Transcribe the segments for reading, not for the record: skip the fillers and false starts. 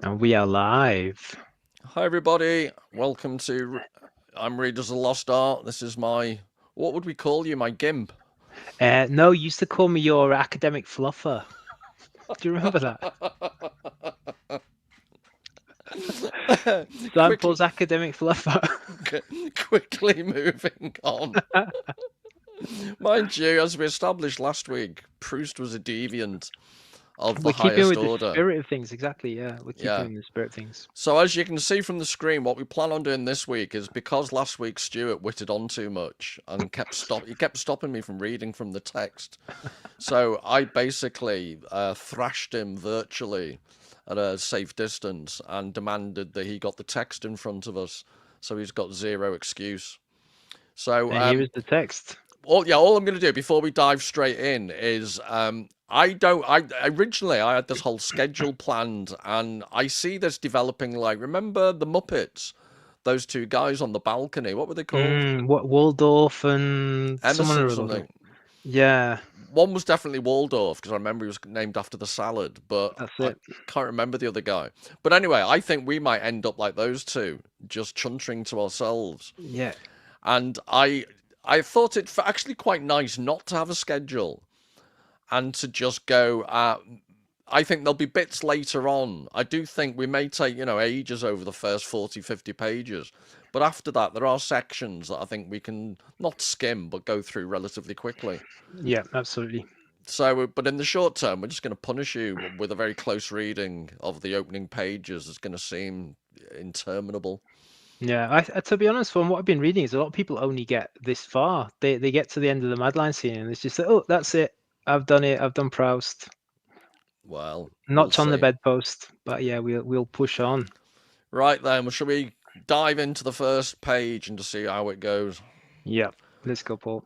And we are live. Hi, everybody. Welcome to I'm Readers of Lost Art. This is my, what would we call you? My GIMP. No, you used to call me your academic fluffer. Do you remember that? quickly, Paul's academic fluffer. quickly moving on. Mind you, as we established last week, Proust was a deviant of the We're keeping highest with the order. spirit of things, exactly. Yeah, we're keeping Yeah. in the spirit of things. So as you can see from the screen, what we plan on doing this week is because last week Stuart witted on too much and he kept stopping me from reading from the text. So I basically thrashed him virtually at a safe distance and demanded that he got the text in front of us. So he's got zero excuse. So And here is the text. all I'm going to do before we dive straight in is I don't. I originally I had this whole schedule planned, and I see this developing. Like, remember the Muppets? Those two guys on the balcony. What were they called? What Waldorf and someone Emerson or other. something. Yeah, One was definitely Waldorf because I remember he was named after the salad, but that's I it. can't remember the other guy. But anyway, I think we might end up like those two, just chuntering to ourselves. Yeah, And I thought it actually quite nice not to have a schedule and to just go. I think there'll be bits later on. I do think we may take, ages over the first 40, 50 pages. But after that, there are sections that I think we can not skim, but go through relatively quickly. yeah, absolutely. So, but in the short term, we're just going to punish you with a very close reading of the opening pages. It's going to seem interminable. Yeah, to be honest, from what I've been reading, is a lot of people only get this far. They get to the end of the madeleine scene, and it's just like, oh, that's it. I've done it. I've done Proust. Well, we'll Notch on the see. bedpost, but yeah, we'll push on. Right then, well, shall we dive into the first page and to see how it goes? Yeah, let's go, Paul.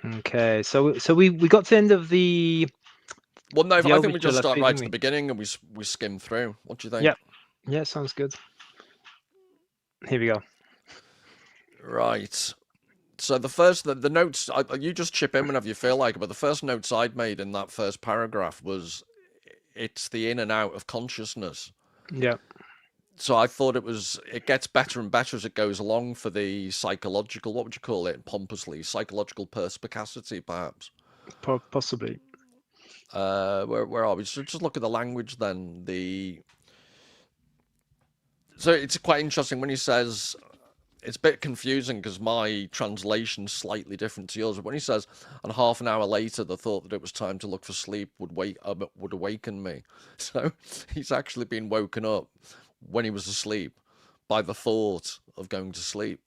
Okay, so we got to the end of Well, no, the I think we overture just last start week, right didn't at the we? beginning and we skim through. What do you think? Yeah, yeah, sounds good. Here we go. Right. So the notes you just chip in whenever you feel like it, but the first notes I'd made in that first paragraph was it's the in and out of consciousness. Yeah, So I thought it gets better and better as it goes along for the psychological, what would you call it pompously, psychological perspicacity perhaps. possibly. Where are we? So just look at the language then. So it's quite interesting when he says it's a bit confusing because my translation's slightly different to yours. But when he says, and half an hour later, the thought that it was time to look for sleep would awaken me. So he's actually been woken up when he was asleep by the thought of going to sleep,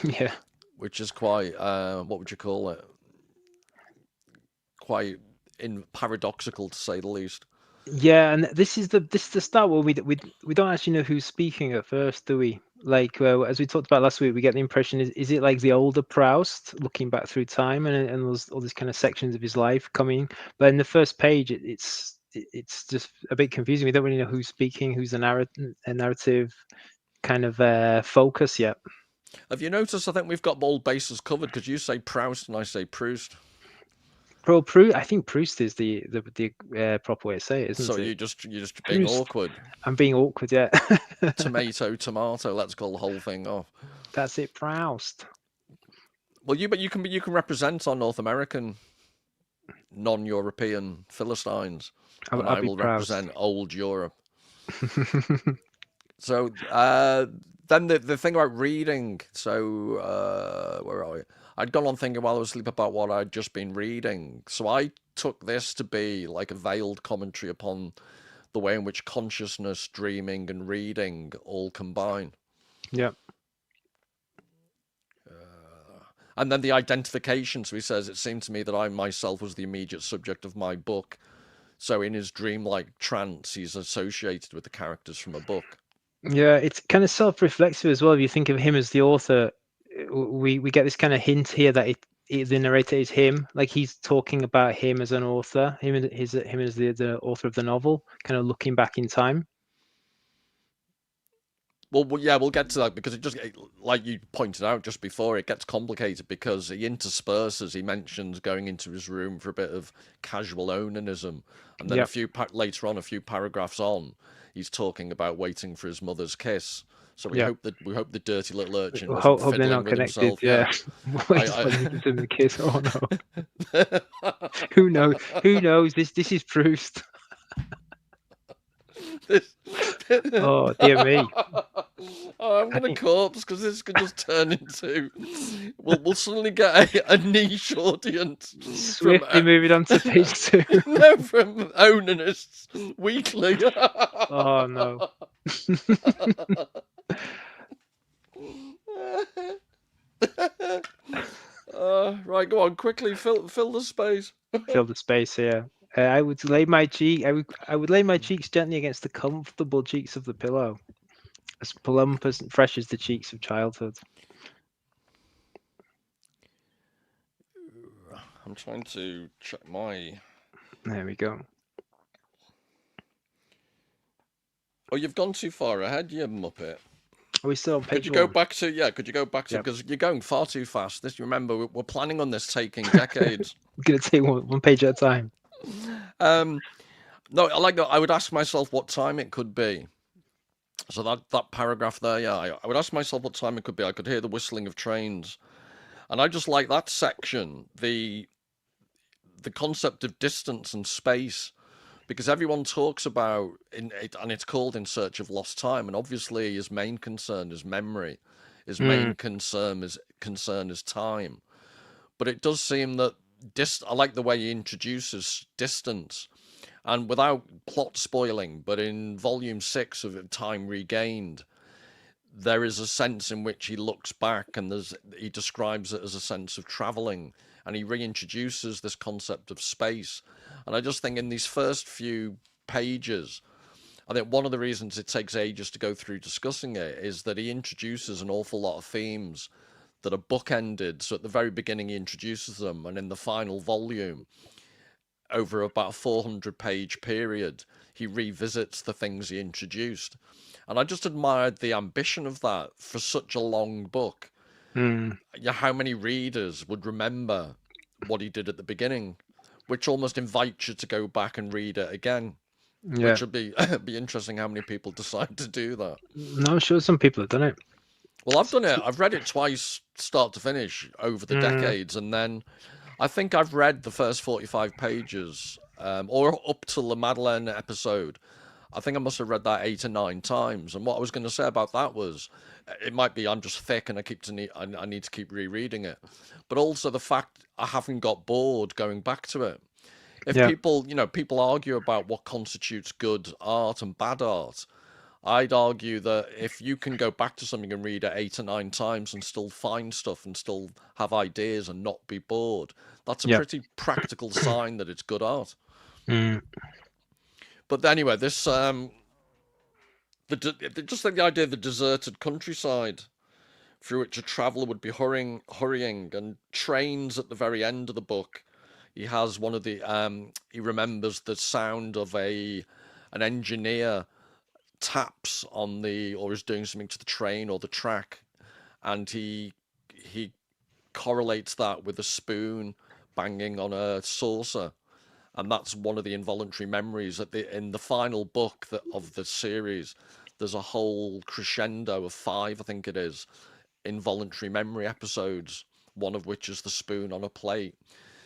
Yeah, which is quite what would you call it? Quite paradoxical to say the least. yeah, and this is the start where we don't actually know who's speaking at first, do we? Like as we talked about last week, we get the impression is it like the older Proust looking back through time and there's all these kind of sections of his life coming, but in the first page it's just a bit confusing. We don't really know who's speaking, who's the narrative kind of focus yet. Have you noticed? I think we've got all bases covered because you say Proust and I say Proust. Well, Proust, I think Proust is the proper way to say it, So isn't it? you're just being Proust. awkward. I'm being awkward, yeah. Tomato. Let's call the whole thing off. That's it, Proust. Well, but you can represent our North American non-European Philistines, and I'll I be will Proust. represent old Europe. So then the thing about reading. So where are we? I'd gone on thinking while I was asleep about what I'd just been reading. So I took this to be like a veiled commentary upon the way in which consciousness, dreaming, and reading all combine. Yeah. And then the identification. So he says, it seemed to me that I myself was the immediate subject of my book. So in his dreamlike trance, he's associated with the characters from a book. Yeah, it's kind of self-reflexive as well. If you think of him as the author, we get this kind of hint here that the narrator is him, like he's talking about him as an author, him as the author of the novel, kind of looking back in time. Yeah, we'll get to that because like you pointed out just before, it gets complicated because he intersperses. He mentions going into his room for a bit of casual onanism, and then Yep. later on, a few paragraphs on, he's talking about waiting for his mother's kiss. So Yep. we hope the dirty little urchin Hope, wasn't hope they're fiddling not with connected. himself. Yeah, Yeah. Wait, I, when he gives him the kiss. Oh no. Who knows? I Who knows? This is Proust. this, Oh dear me. oh, I'm I gonna think corpse because this could just turn into. We'll suddenly get a niche audience from swiftly moving on to page 2. no from Onanists Weekly. Oh no. Right, go on quickly. Fill the space. Fill the space here. I would lay my cheek. I would lay my cheeks gently against the comfortable cheeks of the pillow, as plump as and fresh as the cheeks of childhood. I'm trying to check my. There we go. Oh, you've gone too far ahead, you muppet. Are we still on Could page you go 1? back to Could you go back to Yep. because you're going far too fast. This remember we're planning on this taking decades. I'm gonna take one page at a time. No, I like that. I would ask myself what time it could be. So that paragraph there, yeah, I would ask myself what time it could be. I could hear the whistling of trains, and I just like that section, the concept of distance and space, because everyone talks about in it, and it's called In Search of Lost Time, and obviously his main concern is memory, his main concern is time. But it does seem that I like the way he introduces distance. And without plot spoiling, but in volume 6 of Time Regained, there is a sense in which he looks back and he describes it as a sense of traveling, and he reintroduces this concept of space. And I just think in these first few pages, I think one of the reasons it takes ages to go through discussing it is that he introduces an awful lot of themes that are bookended. So at the very beginning, he introduces them, and in the final volume, over about a 400-page period, he revisits the things he introduced. And I just admired the ambition of that for such a long book. Yeah, how many readers would remember what he did at the beginning, which almost invites you to go back and read it again. Yeah. Which would be be interesting how many people decide to do that. No, I'm sure some people have done it. Well, I've done it. I've read it twice, start to finish, over the decades, and then I think I've read the first 45 pages, or up till the Madeleine episode. I think I must have read that 8 or 9 times. And what I was going to say about that was, it might be I'm just thick and I need to keep rereading it, but also the fact I haven't got bored going back to it. If Yeah. people argue about what constitutes good art and bad art, I'd argue that if you can go back to something and read it 8 or 9 times and still find stuff and still have ideas and not be bored, that's a Yeah. pretty practical sign that it's good art. Mm. But anyway, just like the idea of the deserted countryside through which a traveller would be hurrying, and trains at the very end of the book. He has one of the he remembers the sound of an engineer taps on the or is doing something to the train or the track, and he correlates that with a spoon banging on a saucer, and that's one of the involuntary memories in the final book of the series. There's a whole crescendo of 5, I think it is, involuntary memory episodes, one of which is the spoon on a plate.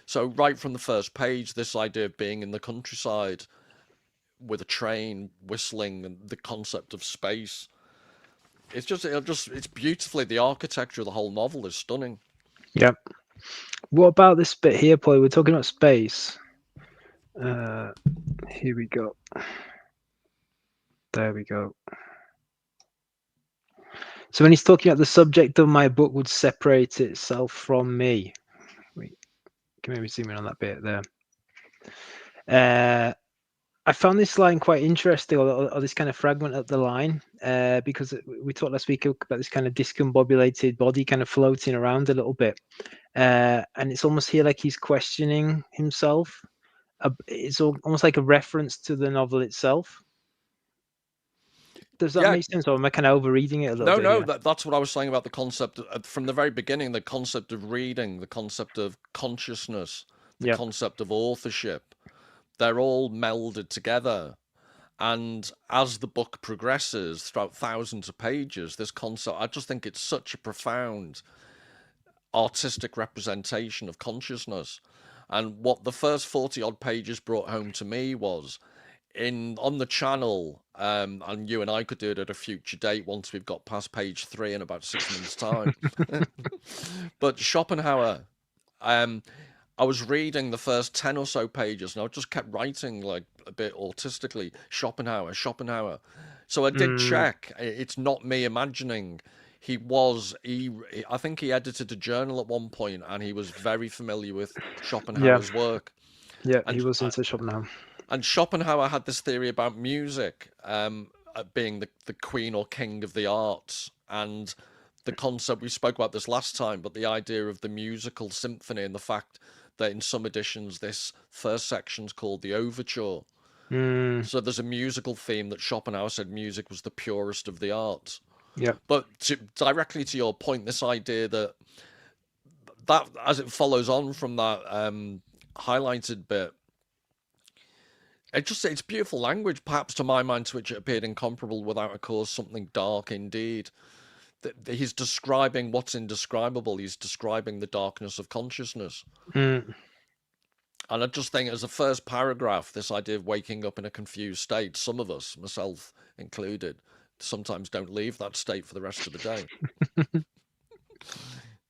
So right from the first page, this idea of being in the countryside with a train whistling and the concept of space. It's beautifully, the architecture of the whole novel is stunning. Yeah. What about this bit here, Paul? We're talking about space. Here we go. There we go. So when he's talking about the subject of my book would separate itself from me. Wait, can maybe zoom in on that bit there. I found this line quite interesting, or this kind of fragment of the line, because we talked last week about this kind of discombobulated body kind of floating around a little bit. And it's almost here like he's questioning himself. It's almost like a reference to the novel itself. Does that Yeah, make sense, or am I kind of overreading it a little no, bit no, here? that's what I was saying about the concept from the very beginning, the concept of reading, the concept of consciousness, the Yeah. concept of authorship. They're all melded together. And as the book progresses throughout thousands of pages, this concept, I just think it's such a profound artistic representation of consciousness. And what the first 40 odd pages brought home to me was in on the channel, and you and I could do it at a future date once we've got past page 3 in about 6 months' time. But Schopenhauer, um, I was reading the first 10 or so pages and I just kept writing like a bit autistically, Schopenhauer, Schopenhauer. So I did Mm, check. It's not me imagining. I think he edited a journal at one point and he was very familiar with yeah. Schopenhauer's work. Yeah. He And was into Schopenhauer. and Schopenhauer had this theory about music being the queen or king of the arts, and the concept we spoke about this last time, but the idea of the musical symphony and the fact that in some editions this first section's called the overture. Mm, So there's a musical theme that Schopenhauer said music was the purest of the arts. yeah. But directly to your point, this idea that as it follows on from that highlighted bit, it's beautiful language, perhaps to my mind, to which it appeared incomparable without a cause, something dark indeed. He's describing what's indescribable. He's describing the darkness of consciousness. Mm, And I just think, as a first paragraph, this idea of waking up in a confused state, some of us, myself included, sometimes don't leave that state for the rest of the day.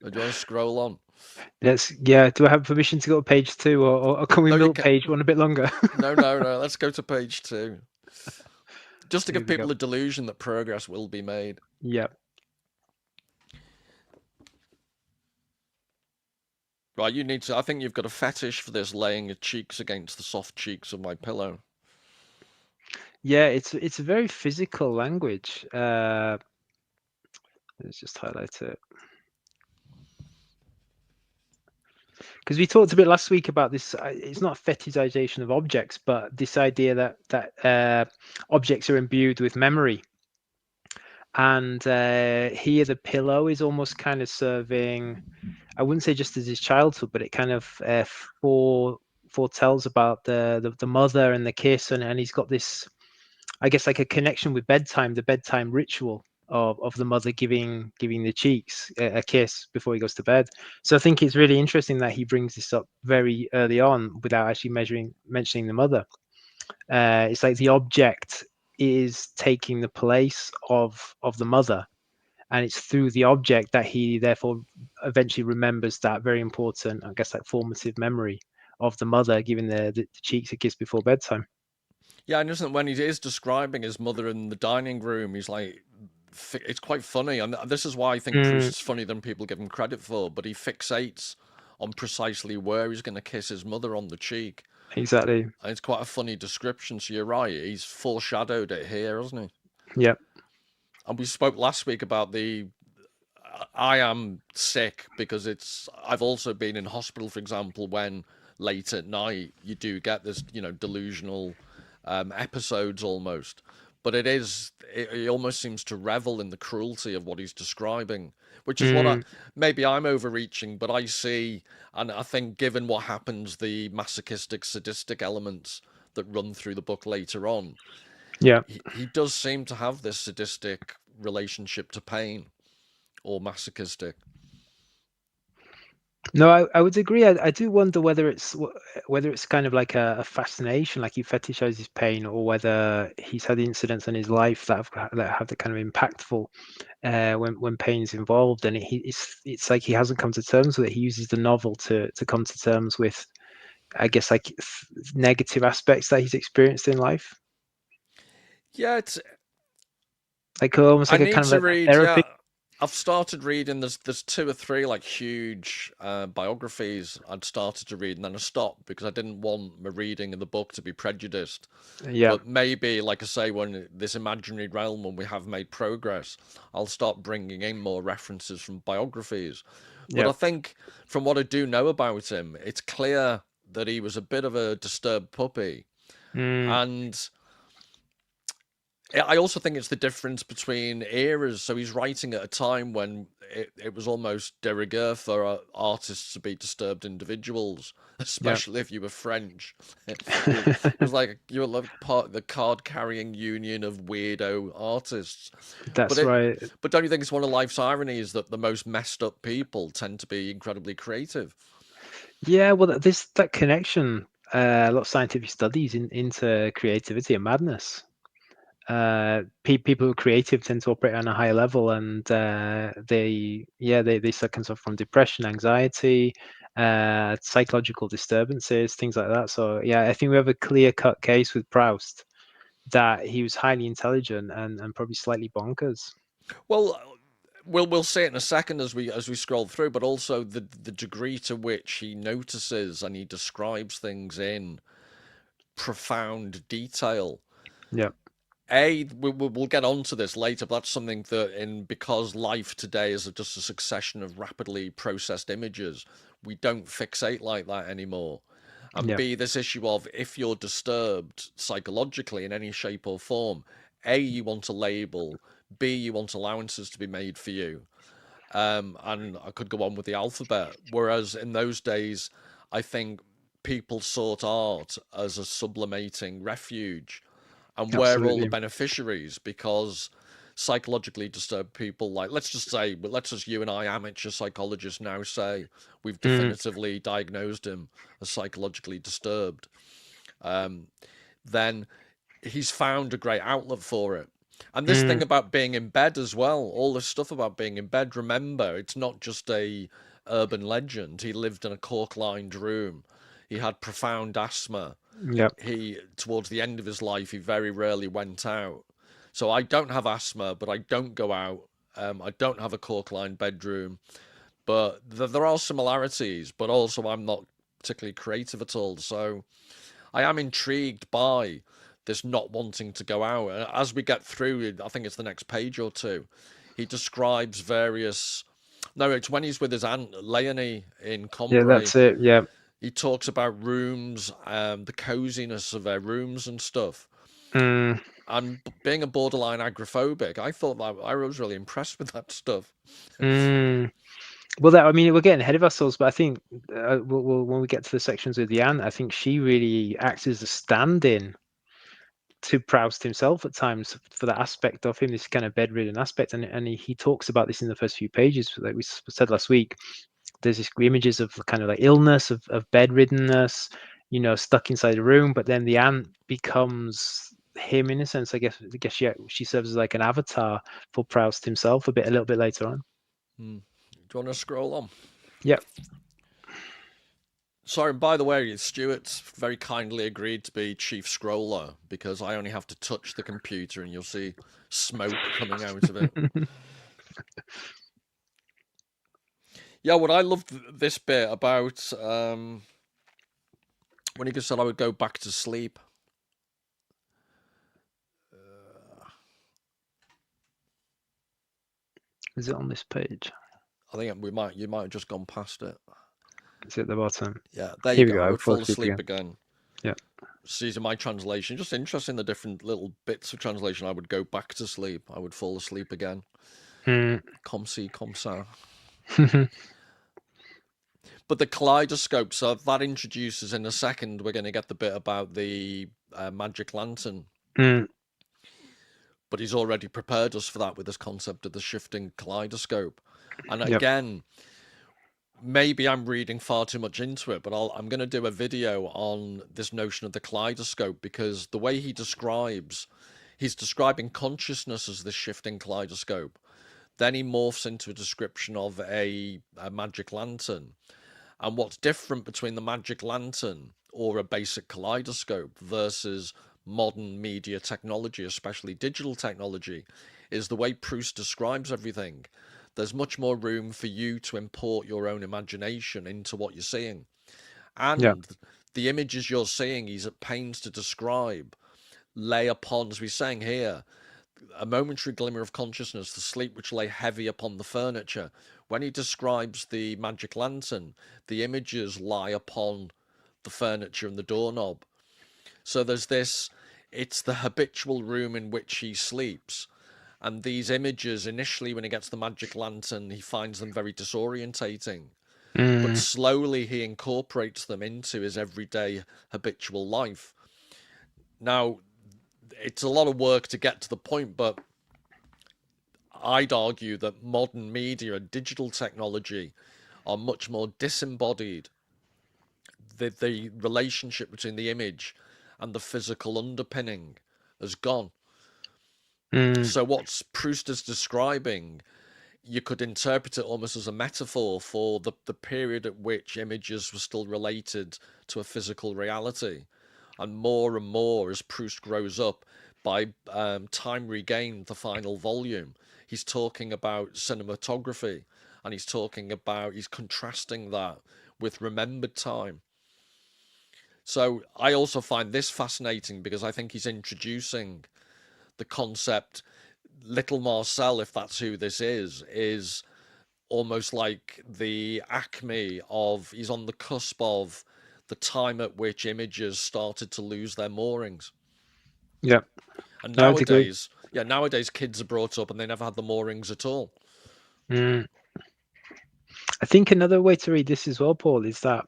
Do you want to scroll on? yeah. Do I have permission to go to page 2, or can we No, you milk can't. page 1 a bit longer? No, no, no. Let's go to page 2. Just to Here give we go. people a delusion that progress will be made. Yeah. Right, you need to. I think you've got a fetish for this, laying your cheeks against the soft cheeks of my pillow. Yeah, it's a very physical language. Let's just highlight it. Because we talked a bit last week about this. It's not fetishization of objects, but this idea that objects are imbued with memory. And here the pillow is almost kind of serving, I wouldn't say just as his childhood, but it kind of foretells about the mother and the kiss, and he's got this, I guess, like a connection with bedtime, the bedtime ritual of the mother giving the cheeks a kiss before he goes to bed. So I think it's really interesting that he brings this up very early on without actually mentioning the mother. It's like the object is taking the place of the mother, and it's through the object that he therefore eventually remembers that very important, I guess, like formative memory of the mother giving the cheeks a kiss before bedtime. Yeah, and isn't when he is describing his mother in the dining room, he's like, it's quite funny, and this is why I think Mm, Proust's funny than people give him credit for. But he fixates on precisely where he's going to kiss his mother on the cheek, exactly. and it's quite a funny description. So you're right, he's foreshadowed it here, hasn't he? Yeah. And we spoke last week about I am sick because I've also been in hospital, for example, when late at night you do get this, delusional episodes almost. But it almost seems to revel in the cruelty of what he's describing, which is what Mm, maybe I'm overreaching, but I see, and I think given what happens, the masochistic, sadistic elements that run through the book later on, yeah. he does seem to have this sadistic relationship to pain or masochistic. No, I would agree. I do wonder whether it's kind of like a fascination, like he fetishizes pain, or whether he's had incidents in his life that have the kind of impactful when pain is involved, and it's like he hasn't come to terms with it. He uses the novel to come to terms with, I guess, like negative aspects that he's experienced in life, Yeah, it's like almost I like a need kind of to a read. therapy. Yeah, I've started reading. There's two or three like huge biographies I'd started to read, and then I stopped because I didn't want my reading of the book to be prejudiced. Yeah, But maybe, like I say, when this imaginary realm, when we have made progress, I'll start bringing in more references from biographies. But yeah. I think from what I do know about him, it's clear that he was a bit of a disturbed puppy, Mm, and I also think it's the difference between eras. So he's writing at a time when it was almost de rigueur for artists to be disturbed individuals, Yeah, especially if you were French. It was like you were like part of the card-carrying union of weirdo artists. But that's it, right. but don't you think it's one of life's ironies that the most messed up people tend to be incredibly creative? Yeah, well, this that connection, a lot of scientific studies into creativity and madness. People who are creative tend to operate on a higher level, and they can suffer from depression, anxiety, psychological disturbances, things like that. So yeah, I think we have a clear-cut case with Proust that he was highly intelligent and probably slightly bonkers. Well, we'll see it in a second as we scroll through, but also the degree to which he notices and he describes things in profound detail. Yeah, We'll get onto this later, but that's something that in because life today is just a succession of rapidly processed images, we don't fixate like that anymore. And yeah, B, this issue of if you're disturbed psychologically in any shape or form, you want a label, B, you want allowances to be made for you. And I could go on with the alphabet. Whereas in those days, I think people sought art as a sublimating refuge, and we're all the absolutely. beneficiaries because psychologically disturbed people, like let's just say, but let's just you and I, amateur psychologists, now say we've Mm, definitively diagnosed him as psychologically disturbed. Then he's found a great outlet for it. And this mm, thing about being in bed as well, all this stuff about being in bed, remember, it's not just a urban legend. He lived in a cork-lined room. He had profound asthma. yeah. He, towards the end of his life, he very rarely went out. So I don't have asthma, but I don't go out. I don't have a cork-lined bedroom. But there are similarities, but also I'm not particularly creative at all. So I am intrigued by this not wanting to go out. And as we get through, I think it's the next page or two, he describes various. No, it's when he's with his aunt Leonie in Yeah, Combray. that's it. Yeah. He talks about rooms, the coziness of their rooms and stuff. Mm, And being a borderline agoraphobic, I thought that I was really impressed with that stuff. mm. Well, that I mean, we're getting ahead of ourselves, but I think when we get to the sections with Jan, I think she really acts as a stand-in to Proust himself at times for that aspect of him, this kind of bedridden aspect, and he talks about this in the first few pages, like we said last week. There's this images of kind of like illness, of bedriddenness, stuck inside a room, but then the ant becomes him in a sense. I guess she serves as like an avatar for Proust himself a little bit later on. Hmm. Do you want to scroll on? Yeah. Sorry, by the way, Stuart's very kindly agreed to be chief scroller because I only have to touch the computer and you'll see smoke coming out of it. Yeah, what I loved this bit about when he just said I would go back to sleep. Is it on this page? I think you might have just gone past it. Is it at the bottom? Yeah, there you Here we go. go. I I would fall fall asleep asleep again. again. Yeah. These are my translation. Just interesting the different little bits of translation. I would go back to sleep. I would fall asleep again. Mm. Comme ci, comme ça. But the kaleidoscope, so that introduces in a second, we're going to get the bit about the magic lantern. Mm. But he's already prepared us for that with this concept of the shifting kaleidoscope. And Yep. again, maybe I'm reading far too much into it, but I'm going to do a video on this notion of the kaleidoscope because the way he's describing consciousness as this shifting kaleidoscope. Then he morphs into a description of a magic lantern. And what's different between the magic lantern or a basic kaleidoscope versus modern media technology, especially digital technology, is the way Proust describes everything. There's much more room for you to import your own imagination into what you're seeing. Yep. And the images you're seeing, he's at pains to describe, lay upon, as we're saying here, a momentary glimmer of consciousness, the sleep which lay heavy upon the furniture. When he describes the magic lantern, the images lie upon the furniture and the doorknob. So there's this, it's the habitual room in which he sleeps. And these images, initially, when he gets the magic lantern, he finds them very disorientating. But Mm, slowly he incorporates them into his everyday habitual life. Now, it's a lot of work to get to the point, but I'd argue that modern media and digital technology are much more disembodied. The relationship between the image and the physical underpinning has gone. mm, So, what Proust is describing, you could interpret it almost as a metaphor for the period at which images were still related to a physical reality. And more as Proust grows up, by Time Regained, the final volume, he's talking about cinematography, and he's contrasting that with remembered time. So I also find this fascinating because I think he's introducing the concept. Little Marcel, if that's who this is almost like the acme of, he's on the cusp of the time at which images started to lose their moorings. yeah, And I would agree. nowadays kids are brought up and they never had the moorings at all. Mm. I think another way to read this as well, Paul, is that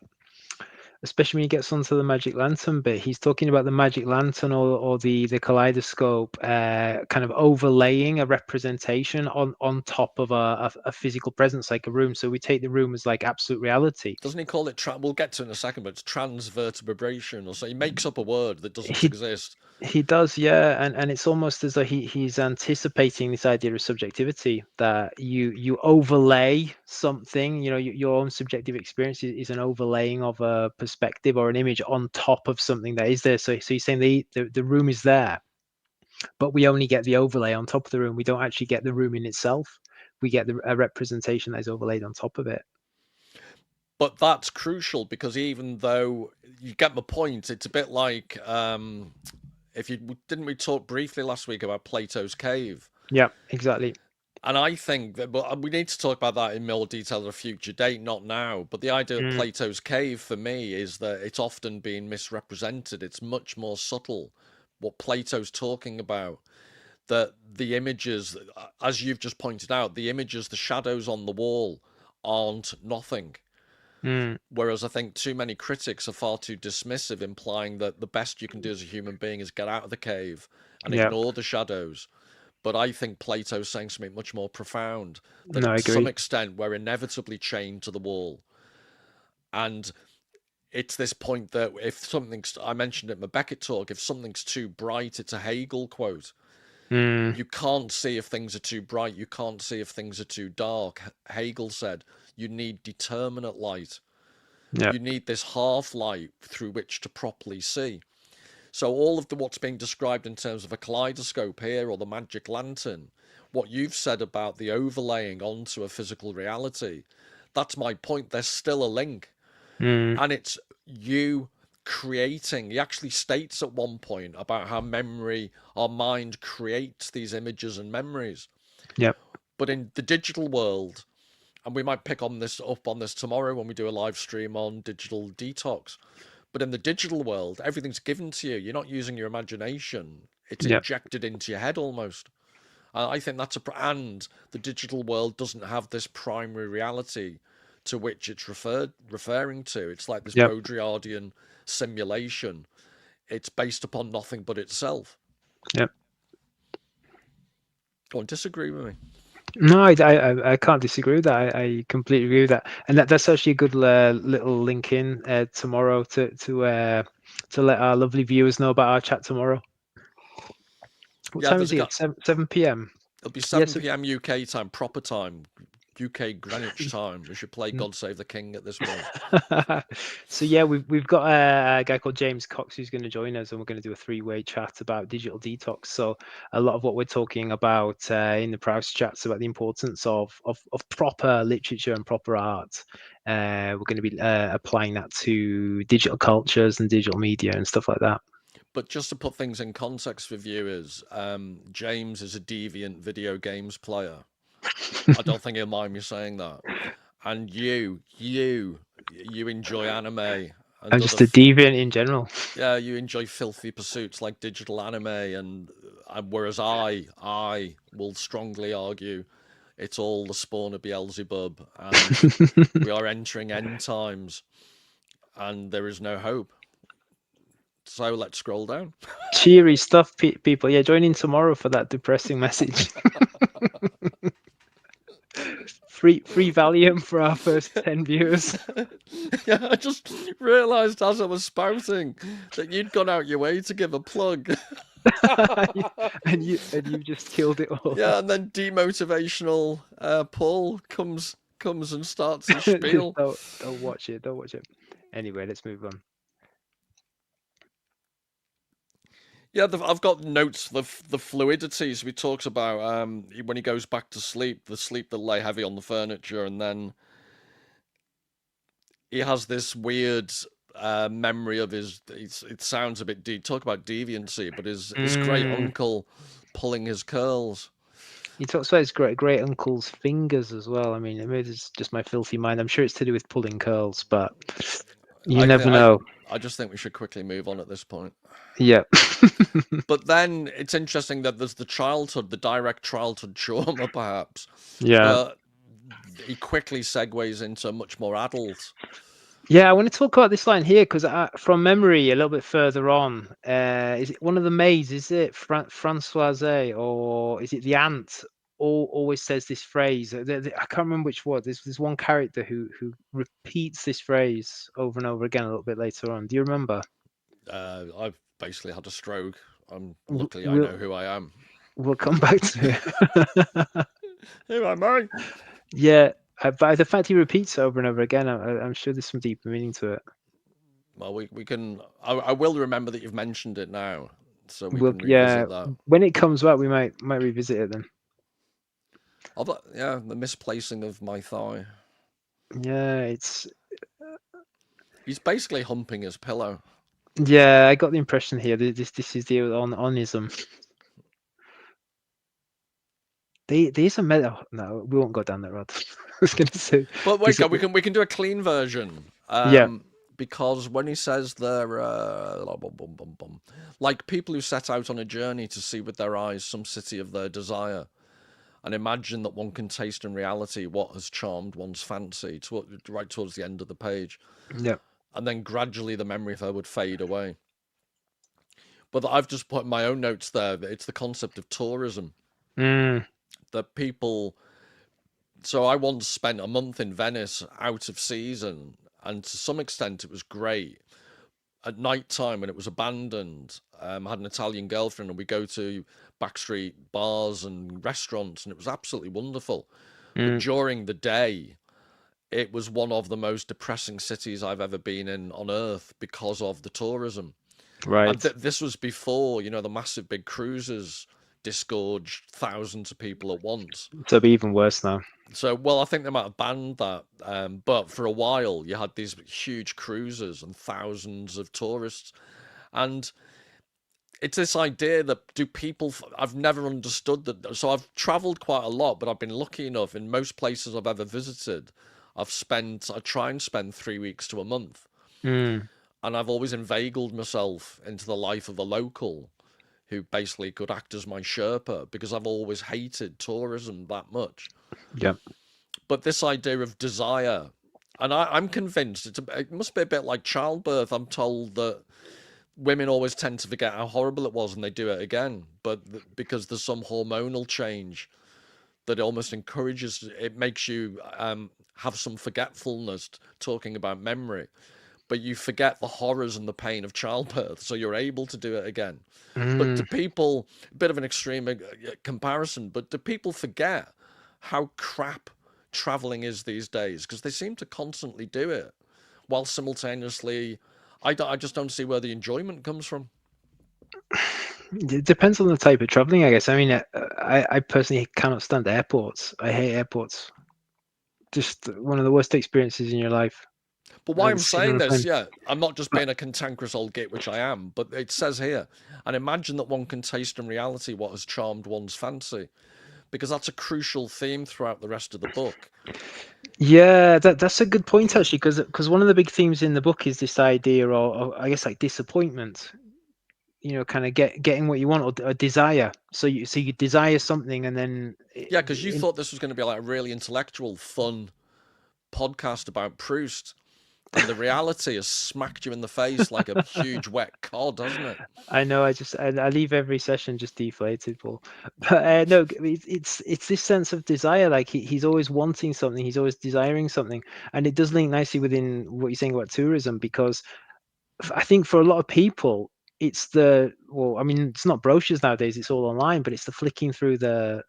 especially when he gets onto the magic lantern bit, he's talking about the magic lantern or the kaleidoscope kind of overlaying a representation on top of a physical presence, like a room. So we take the room as like absolute reality. Doesn't he call it, we'll get to it in a second, but it's transvertebration, or so he makes up a word that doesn't He exist. he does, yeah, and it's almost as though he's anticipating this idea of subjectivity, that you overlay something, your own subjective experience is an overlaying of a perspective or an image on top of something that is there. So he's saying the room is there, but we only get the overlay on top of the room. We don't actually get the room in itself. We get a representation that is overlaid on top of it. But that's crucial because even though you get my point, it's a bit like, if you didn't we talk briefly last week about Plato's cave? Yeah, exactly. And I think that, but we need to talk about that in more detail at a future date, not now. But the idea of Mm, Plato's cave for me is that it's often being misrepresented. It's much more subtle what Plato's talking about. That the images, as you've just pointed out, the images, the shadows on the wall aren't nothing. mm, Whereas I think too many critics are far too dismissive, implying that the best you can do as a human being is get out of the cave and yeah, ignore the shadows. But I think Plato's saying something much more profound, no, that I to some agree. extent we're inevitably chained to the wall. And it's this point that if something's, I mentioned it in my Beckett talk, if something's too bright, it's a Hegel quote. Mm, You can't see if things are too bright, you can't see if things are too dark. Hegel said you need determinate light. yeah, You need this half light through which to properly see. So all of what's being described in terms of a kaleidoscope here or the magic lantern, what you've said about the overlaying onto a physical reality, that's my point. There's still a link. mm, And it's you creating. He actually states at one point about how our mind creates these images and memories. yeah, But in the digital world, and we might pick on this tomorrow when we do a live stream on digital detox. But in the digital world, everything's given to you. You're not using your imagination. It's yeah, injected into your head almost. And I think and the digital world doesn't have this primary reality to which it's referring to. It's like this yeah. Baudrillardian simulation. It's based upon nothing but itself. Yeah. Go on, disagree with me. No, I can't disagree with that. I completely agree with that, and that's actually a good little link in tomorrow to let our lovely viewers know about our chat tomorrow. What Yeah, time there's is a it? guy. 7 p.m. It'll be Yes. 7 p.m. UK time, proper time, UK Greenwich time. We should play God Save the King at this point. So yeah, we've got a guy called James Cox who's going to join us, and we're going to do a three-way chat about digital detox. So a lot of what we're talking about in the Proust chats about the importance of proper literature and proper art. We're going to be applying that to digital cultures and digital media and stuff like that. But just to put things in context for viewers, James is a deviant video games player. I don't think he'll mind me saying that. And you enjoy anime I'm and just a deviant in general. yeah, you enjoy filthy pursuits like digital anime, and whereas I will strongly argue it's all the spawn of Beelzebub, and we are entering end times, and there is no hope. So let's scroll down. Cheery stuff, people. Yeah, join in tomorrow for that depressing message. Free Valium for our first 10 viewers. Yeah, I just realised as I was spouting that you'd gone out your way to give a plug. and you just killed it all. Yeah, and then demotivational Paul comes and starts his Just spiel. don't watch it. Don't watch it. Anyway, let's move on. Yeah, I've got notes. The fluidities we talked about when he goes back to sleep, the sleep that lay heavy on the furniture, and then he has this weird memory of his. It sounds a bit talk about deviancy, but his great uncle pulling his curls. He talks about his great uncle's fingers as well. I mean, maybe it's just my filthy mind. I'm sure it's to do with pulling curls, but you I never think know. I just think we should quickly move on at this point. Yeah. But then it's interesting that there's the childhood, the direct childhood trauma, perhaps, Yeah. but he quickly segues into much more adult. Yeah, I want to talk about this line here because from memory, a little bit further on, is it one of the maids? Is it Françoise or is it the aunt? Always says this phrase. I can't remember which one. There's one character who repeats this phrase over and over again a little bit later on. Do you remember? I've basically had a stroke. Luckily I We'll know who I am. we'll come back to it. Who am I? Yeah, but the fact he repeats it over and over again, I'm sure there's some deeper meaning to it. Well, we can. I will remember that you've mentioned it now, so we We'll can yeah, revisit that. when it comes back, we might revisit it then. Yeah, the misplacing of my thigh. Yeah, it's He's basically humping his pillow. yeah. I got the impression here that this is the onism. There's a meta. No, we won't go down that road. I was gonna say, But wait, there's a, we can do a clean version. yeah. Because when he says they're like people who set out on a journey to see with their eyes some city of their desire, and imagine that one can taste in reality what has charmed one's fancy, right towards the end of the page, Yeah. and then gradually the memory of her would fade away. But I've just put in my own notes there that it's the concept of tourism Mm, that people. So I once spent a month in Venice out of season, and to some extent it was great. At night time when it was abandoned, I had an Italian girlfriend, and we go to backstreet bars and restaurants, and it was absolutely wonderful. But mm, during the day, it was one of the most depressing cities I've ever been in on earth because of the tourism. And right. this was before, the massive big cruises disgorged thousands of people at once. So it'll be even worse now. So, well, I think they might have banned that. But for a while, you had these huge cruises and thousands of tourists. And it's this idea that I've never understood that. So I've traveled quite a lot, but I've been lucky enough in most places I've ever visited. I try and spend 3 weeks to a month. Mm, And I've always inveigled myself into the life of a local who basically could act as my Sherpa because I've always hated tourism that much. yeah. But this idea of desire, and I'm convinced it must be a bit like childbirth. I'm told that women always tend to forget how horrible it was and they do it again, but because there's some hormonal change that almost encourages it, makes you have some forgetfulness, talking about memory, but you forget the horrors and the pain of childbirth, so you're able to do it again. But do Mm. people, a bit of an extreme comparison, but do people forget how crap traveling is these days? Because they seem to constantly do it, while simultaneously, I just don't see where the enjoyment comes from. It depends on the type of traveling, I guess. I mean, I personally cannot stand airports. I hate airports. Just one of the worst experiences in your life. But why I'm Sitting on saying a this, plane. yeah, I'm not just But being a cantankerous old git, which I am, but it says here, and imagine that one can taste in reality what has charmed one's fancy, because that's a crucial theme throughout the rest of the book. Yeah, that's a good point actually, because one of the big themes in the book is this idea of I guess like disappointment. Kind of getting what you want, or a desire. So you desire something, and then Yeah, because you thought this was going to be like a really intellectual, fun podcast about Proust, and the reality has smacked you in the face like a huge wet cod, hasn't it? I know. I leave every session just deflated, Paul. But no, it's this sense of desire. Like he's always wanting something. He's always desiring something, and it does link nicely within what you're saying about tourism, because I think for a lot of people, it's I mean, it's not brochures nowadays; it's all online. But it's the flicking through the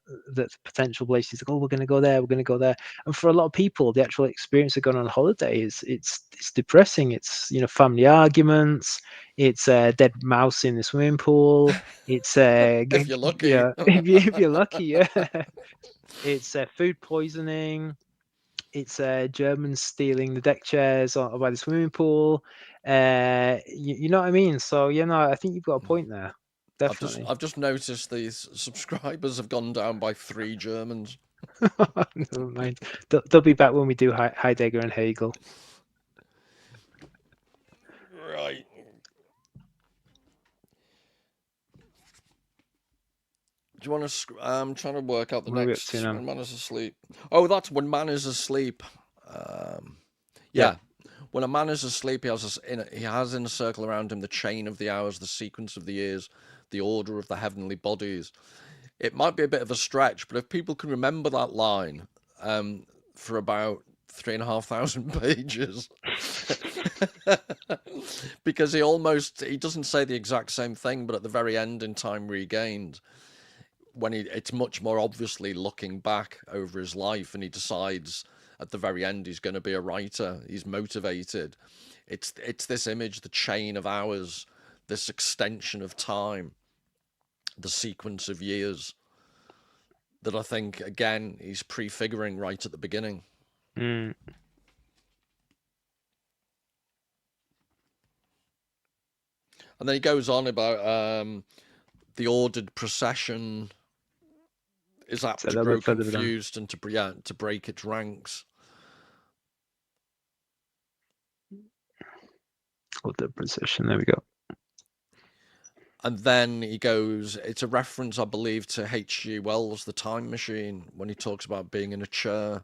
potential places. Like, oh, we're going to go there, we're going to go there. And for a lot of people, the actual experience of going on holiday is it's depressing. It's family arguments. It's a dead mouse in the swimming pool. It's If you're lucky. if you're lucky, yeah. It's food poisoning. It's Germans stealing the deck chairs by the swimming pool. You know what I mean? So I think you've got a point there. Definitely. I've just noticed these subscribers have gone down by 3 Germans. Never mind. They'll be back when we do Heidegger and Hegel. Right. Do you want to? I'm trying to work out the What are we up to next. now? When man is asleep. Oh, that's when man is asleep. Um, Yeah. yeah. When a man is asleep, he has in a circle around him the chain of the hours, the sequence of the years, the order of the heavenly bodies. It might be a bit of a stretch, but if people can remember that line for about 3,500 pages, because he doesn't say the exact same thing, but at the very end in Time Regained, when it's much more obviously looking back over his life, and he decides at the very end he's going to be a writer. He's motivated. It's this image, the chain of hours, this extension of time, the sequence of years that I think again he's prefiguring right at the beginning. Mm. And then he goes on about the ordered procession is So apt a to little grow bit further down. confused and to break its ranks. Hold the position. There we go. And then he goes, it's a reference, I believe, to H.G. Wells' The Time Machine, when he talks about being in a chair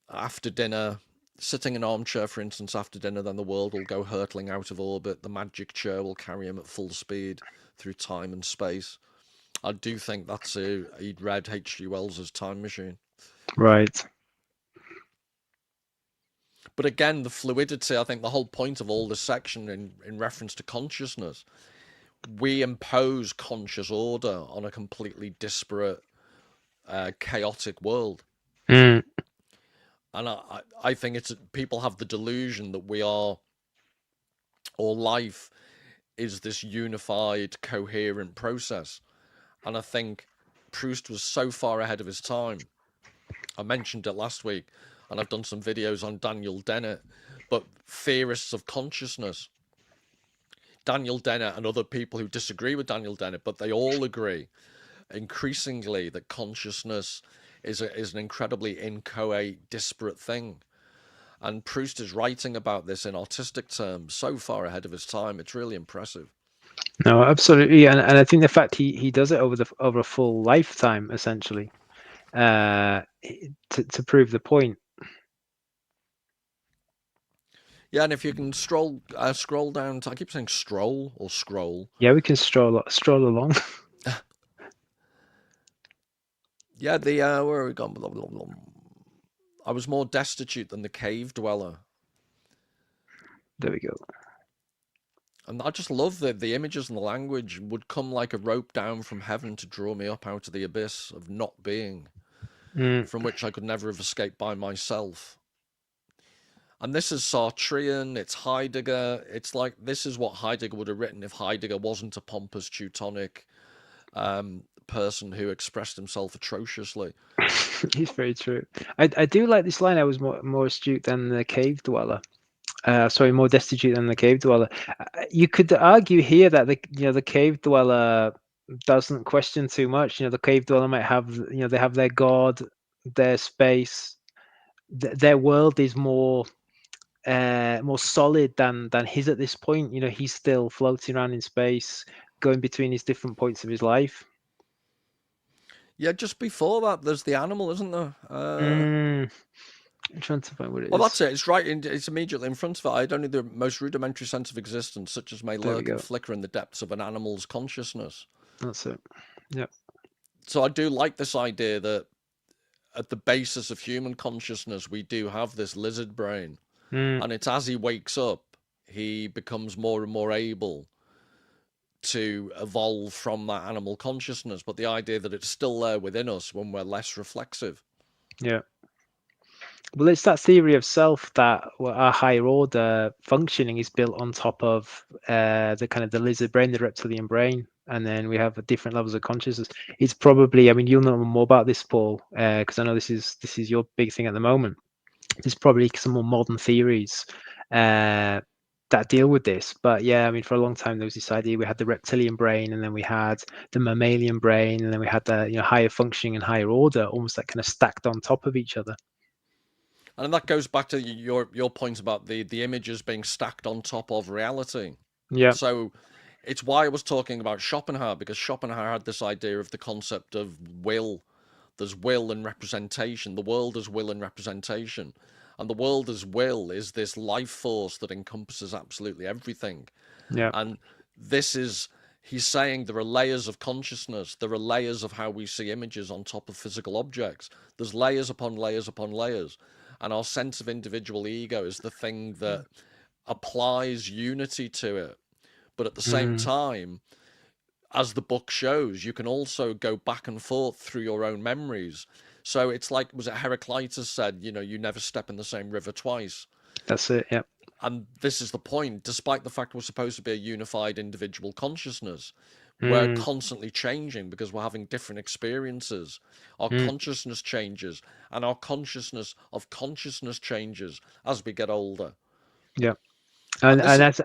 after dinner, sitting in an armchair, for instance, after dinner, then the world will go hurtling out of orbit. The magic chair will carry him at full speed through time and space. I do think that's he'd read H.G. Wells' Time Machine. Right. But again, the fluidity, I think the whole point of all this section in reference to consciousness, we impose conscious order on a completely disparate, chaotic world. Mm. And I think people have the delusion that we are, or life is this unified, coherent process. And I think Proust was so far ahead of his time. I mentioned it last week, and I've done some videos on Daniel Dennett, but theorists of consciousness, Daniel Dennett and other people who disagree with Daniel Dennett, but they all agree increasingly that consciousness is an incredibly inchoate, disparate thing. And Proust is writing about this in artistic terms so far ahead of his time. It's really impressive. No, absolutely, and I think the fact he does it over a full lifetime, essentially, to prove the point. Yeah, and if you can scroll down to, I keep saying stroll or scroll. Yeah, we can stroll along. Yeah, the where are we gone? Blah, blah, blah. I was more destitute than the cave dweller. There we go. And I just love that the images and the language would come like a rope down from heaven to draw me up out of the abyss of not being, Mm. from which I could never have escaped by myself. And this is Sartrean, it's Heidegger. It's like this is what Heidegger would have written if Heidegger wasn't a pompous Teutonic person who expressed himself atrociously. It's very true. I do like this line. I was more astute than the cave dweller. Sorry, more destitute than the cave dweller. You could argue here that the cave dweller doesn't question too much. The cave dweller might have they have their god, their space, their world is more solid than his at this point. You know, he's still floating around in space, going between his different points of his life. Yeah, just before that, there's the animal, isn't there? I'm trying to find what it Well, is. that's it. It's right. It's immediately in front of it. I had only the most rudimentary sense of existence, such as may There we lurk and go. flicker in the depths of an animal's consciousness. That's it. Yeah. So I do like this idea that at the basis of human consciousness, we do have this lizard brain. Mm, And it's as he wakes up, he becomes more and more able to evolve from that animal consciousness. But the idea that it's still there within us when we're less reflexive. yeah. Well, it's that theory of self that our higher order functioning is built on top of the kind of the lizard brain, the reptilian brain, and then we have different levels of consciousness. It's probably, I mean, you'll know more about this, Paul, because I know this is your big thing at the moment. There's probably some more modern theories that deal with this. But yeah, I mean, for a long time there was this idea we had the reptilian brain, and then we had the mammalian brain, and then we had the higher functioning and higher order, almost like kind of stacked on top of each other. And that goes back to your point about the images being stacked on top of reality. Yeah, So it's why I was talking about Schopenhauer, because Schopenhauer had this idea of the concept of will. There's will and representation. The world is will and representation. And the world as will is this life force that encompasses absolutely everything. yeah, And this is, he's saying there are layers of consciousness. There are layers of how we see images on top of physical objects. There's layers upon layers upon layers. And our sense of individual ego is the thing that applies unity to it. But at the same mm, time, as the book shows, you can also go back and forth through your own memories. So it's like, was it Heraclitus said, you never step in the same river twice. that's it. Yeah, And this is the point. Despite the fact we're supposed to be a unified individual consciousness, we're mm, constantly changing because we're having different experiences. Our mm, consciousness changes, and our consciousness of consciousness changes as we get older. yeah. And this And is, that's,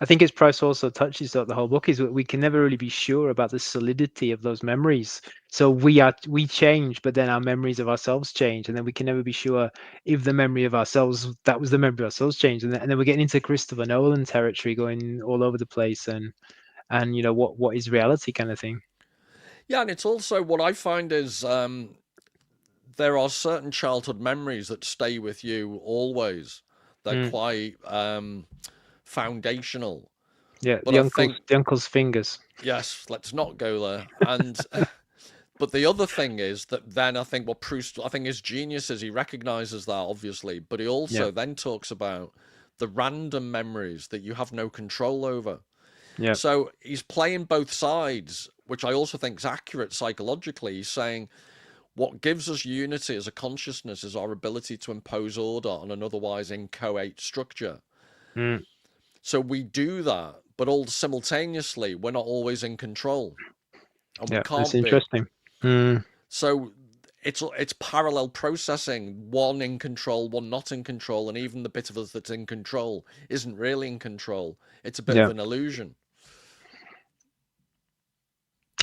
I think as Price also touches throughout the whole book, is that we can never really be sure about the solidity of those memories. So we change, but then our memories of ourselves change, and then we can never be sure if the memory of ourselves, that was the memory of ourselves, changed. And then we're getting into Christopher Nolan territory, going all over the place, and what is reality kind of thing. yeah, and it's also what I find is there are certain childhood memories that stay with you always. They're Mm, quite foundational. yeah, But I think, the uncle's fingers. yes, let's not go there. And but the other thing is that then I think what Proust, I think his genius is he recognizes that obviously, but he Yeah, also then talks about the random memories that you have no control over. yeah, So he's playing both sides, which I also think is accurate psychologically. He's saying what gives us unity as a consciousness is our ability to impose order on an otherwise inchoate structure. mm, So we do that, but all simultaneously, we're not always in control, and we yeah. That's can't be. interesting. Mm, So it's parallel processing, one in control, one not in control, and even the bit of us that's in control isn't really in control. It's a bit of yeah. an illusion.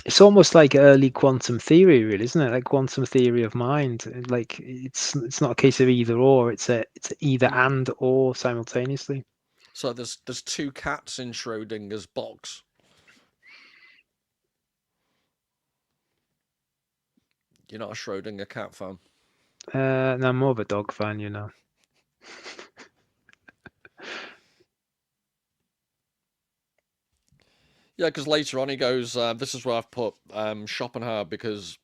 It's almost like early quantum theory, really, isn't it? Like quantum theory of mind. Like it's not a case of either or. It's either and or simultaneously. So there's two cats in Schrodinger's box. You're not a Schrodinger cat fan. No, I'm more of a dog fan. Yeah, because later on he goes, this is where I've put Schopenhauer, because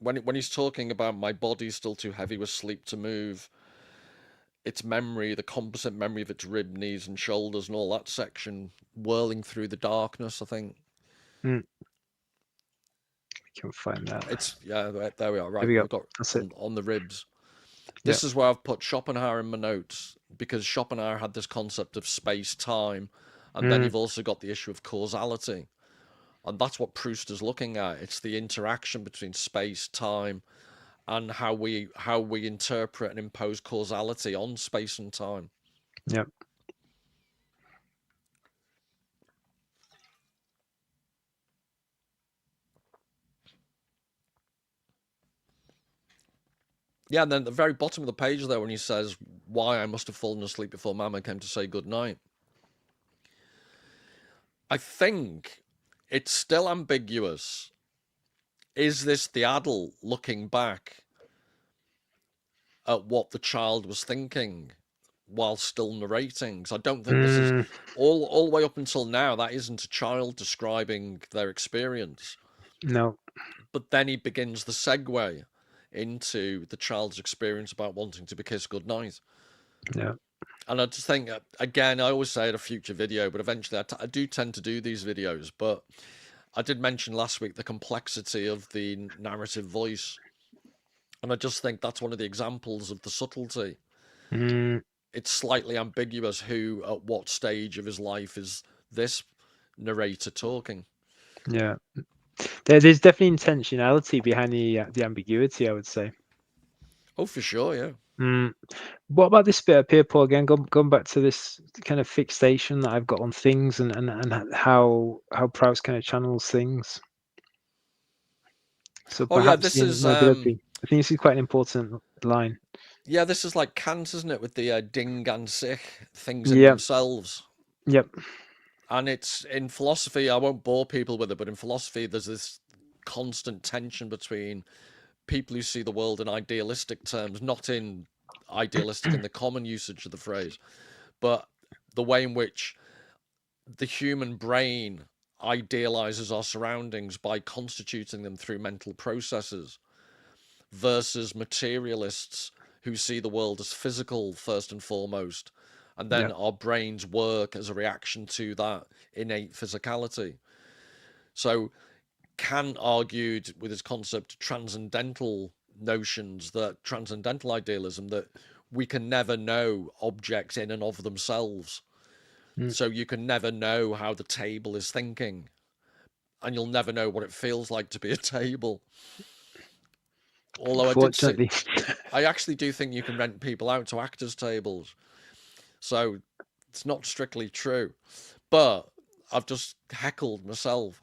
when he's talking about my body's still too heavy with sleep to move, its memory, the composite memory of its rib, knees, and shoulders, and all that section whirling through the darkness. I think Mm, I can find that. it's yeah. There we are. There Right, we go. we've got That's it. on the ribs. Yeah. This is where I've put Schopenhauer in my notes because Schopenhauer had this concept of space time, and then Mm, you've also got the issue of causality, and that's what Proust is looking at. It's the interaction between space, time, and how we interpret and impose causality on space and time. yeah. Yeah, and then at the very bottom of the page there, when he says, "Why I must have fallen asleep before Mama came to say good night," I think it's still ambiguous. Is this the adult looking back at what the child was thinking while still narrating? So I don't think this is Mm, all the way up until now. That isn't a child describing their experience, no, but then he begins the segue into the child's experience about wanting to be kissed goodnight. yeah. And I just think, again, I always say in a future video, but eventually I do tend to do these videos. But I did mention last week the complexity of the narrative voice. And I just think that's one of the examples of the subtlety. Mm, It's slightly ambiguous who, at what stage of his life is this narrator talking. yeah. There's definitely intentionality behind the ambiguity, I would say. Oh, for sure, yeah. Mm. What about this bit up here, Paul? Again, going back to this kind of fixation that I've got on things, and how Proust kind of channels things. So Oh, yeah, perhaps this the is mobility. I think this is quite an important line. yeah, this is like Kant, isn't it, with the Ding and sich, things in Yeah. themselves. Yep. And it's in philosophy, I won't bore people with it, but in philosophy, there's this constant tension between people who see the world in idealistic terms, not in idealistic in the common usage of the phrase, but the way in which the human brain idealizes our surroundings by constituting them through mental processes versus materialists who see the world as physical first and foremost, and then Yep. our brains work as a reaction to that innate physicality. So Kant argued with his concept of transcendental notions, that transcendental idealism, that we can never know objects in and of themselves. Mm. So you can never know how the table is thinking, and you'll never know what it feels like to be a table. Although Unfortunately. I actually do think you can rent people out to actors' tables. So it's not strictly true. But I've just heckled myself.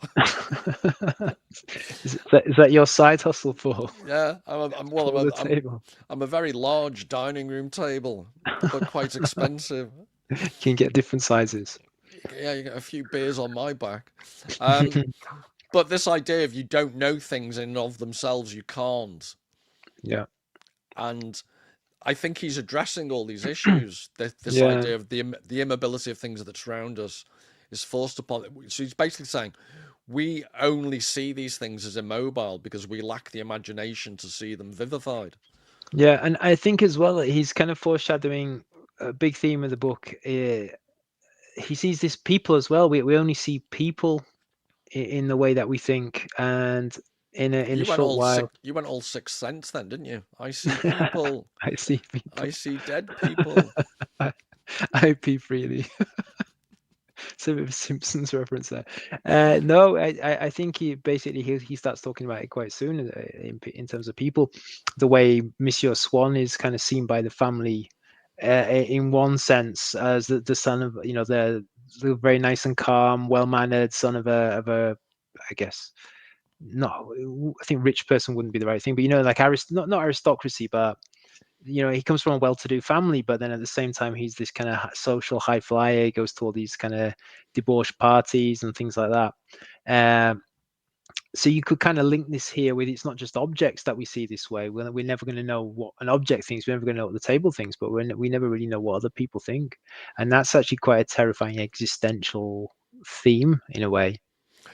Is that your side hustle, Paul? Yeah, well, For the table. I'm a very large dining room table, but quite expensive. You can get different sizes. Yeah, you get a few beers on my back. Um, but this idea of you don't know things in and of themselves, you can't. Yeah. And I think he's addressing all these issues. This Yeah. idea of the immobility of things that surround us is forced upon. So he's basically saying we only see these things as immobile because we lack the imagination to see them vivified. Yeah, and I think as well that he's kind of foreshadowing a big theme of the book. He sees this people as well. We only see people in the way that we think, and in a short while, You went all Sixth Sense then, didn't you? I see people. I see I people. see dead people. I, I peep freely. It's a bit of a Simpsons reference there. No, I think he starts talking about it quite soon in terms of people, the way Monsieur Swann is kind of seen by the family, in one sense as the son of the very nice and calm, well mannered son of a I guess no, I think rich person wouldn't be the right thing, but like not aristocracy, but he comes from a well-to-do family, but then at the same time he's this kind of social high flyer. He goes to all these kind of debauched parties and things like that. So you could kind of link this here with, it's not just objects that we see this way. We're never going to know what an object thinks. We're never going to know what the table thinks, but we never really know what other people think. And that's actually quite a terrifying existential theme in a way.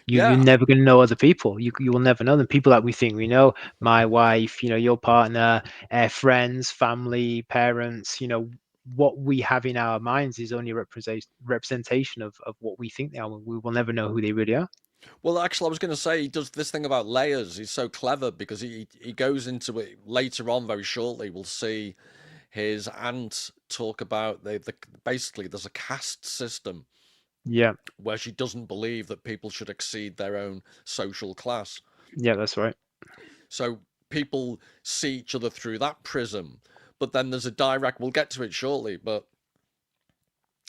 You're Yeah. never going to know other people. You will never know them. People that we think we know, my wife, your partner, friends, family, parents. What we have in our minds is only a representation of what we think they are. We will never know who they really are. Well, actually, I was going to say he does this thing about layers. He's so clever because he goes into it later on very shortly. We'll see his aunt talk about basically there's a caste system Yeah, where she doesn't believe that people should exceed their own social class. yeah, that's right. So people see each other through that prism. But then there's a direct, we'll get to it shortly, but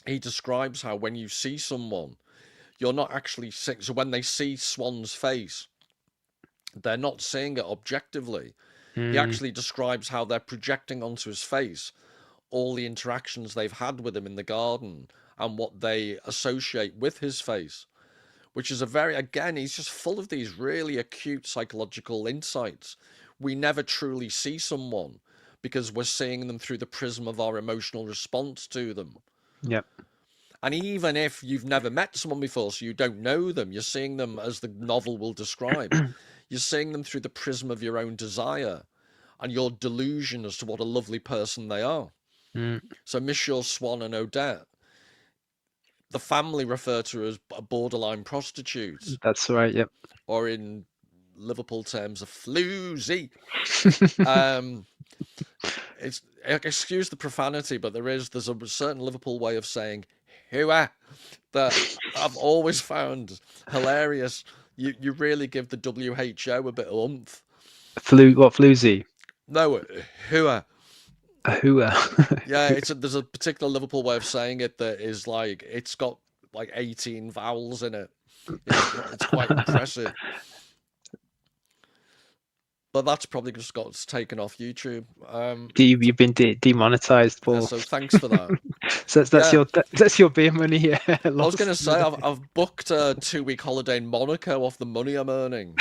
he describes how when you see someone, you're not actually so when they see Swann's face, they're not seeing it objectively. He Mm, actually describes how they're projecting onto his face all the interactions they've had with him in the garden and what they associate with his face, which is a very, again, he's just full of these really acute psychological insights. We never truly see someone because we're seeing them through the prism of our emotional response to them. yeah. And even if you've never met someone before, so you don't know them, you're seeing them, as the novel will describe, you're seeing them through the prism of your own desire and your delusion as to what a lovely person they are. Mm, So Monsieur Swann and Odette, the family refer to her as a borderline prostitute, that's right. Yep. or in Liverpool terms, a floozy. Um, it's, excuse the profanity, but there's a certain Liverpool way of saying "hooah" that I've always found hilarious. You really give the WHO a bit of oomph. What floozy? No, hooah. Who? Yeah, there's a particular Liverpool way of saying it that is like it's got like 18 vowels in it. It's quite impressive. But that's probably just got taken off YouTube. You've been demonetized, Yeah, Paul. so thanks for that. So Yeah, that's your beer money I was gonna lost. say I've booked a 2 week holiday in Monaco off the money I'm earning.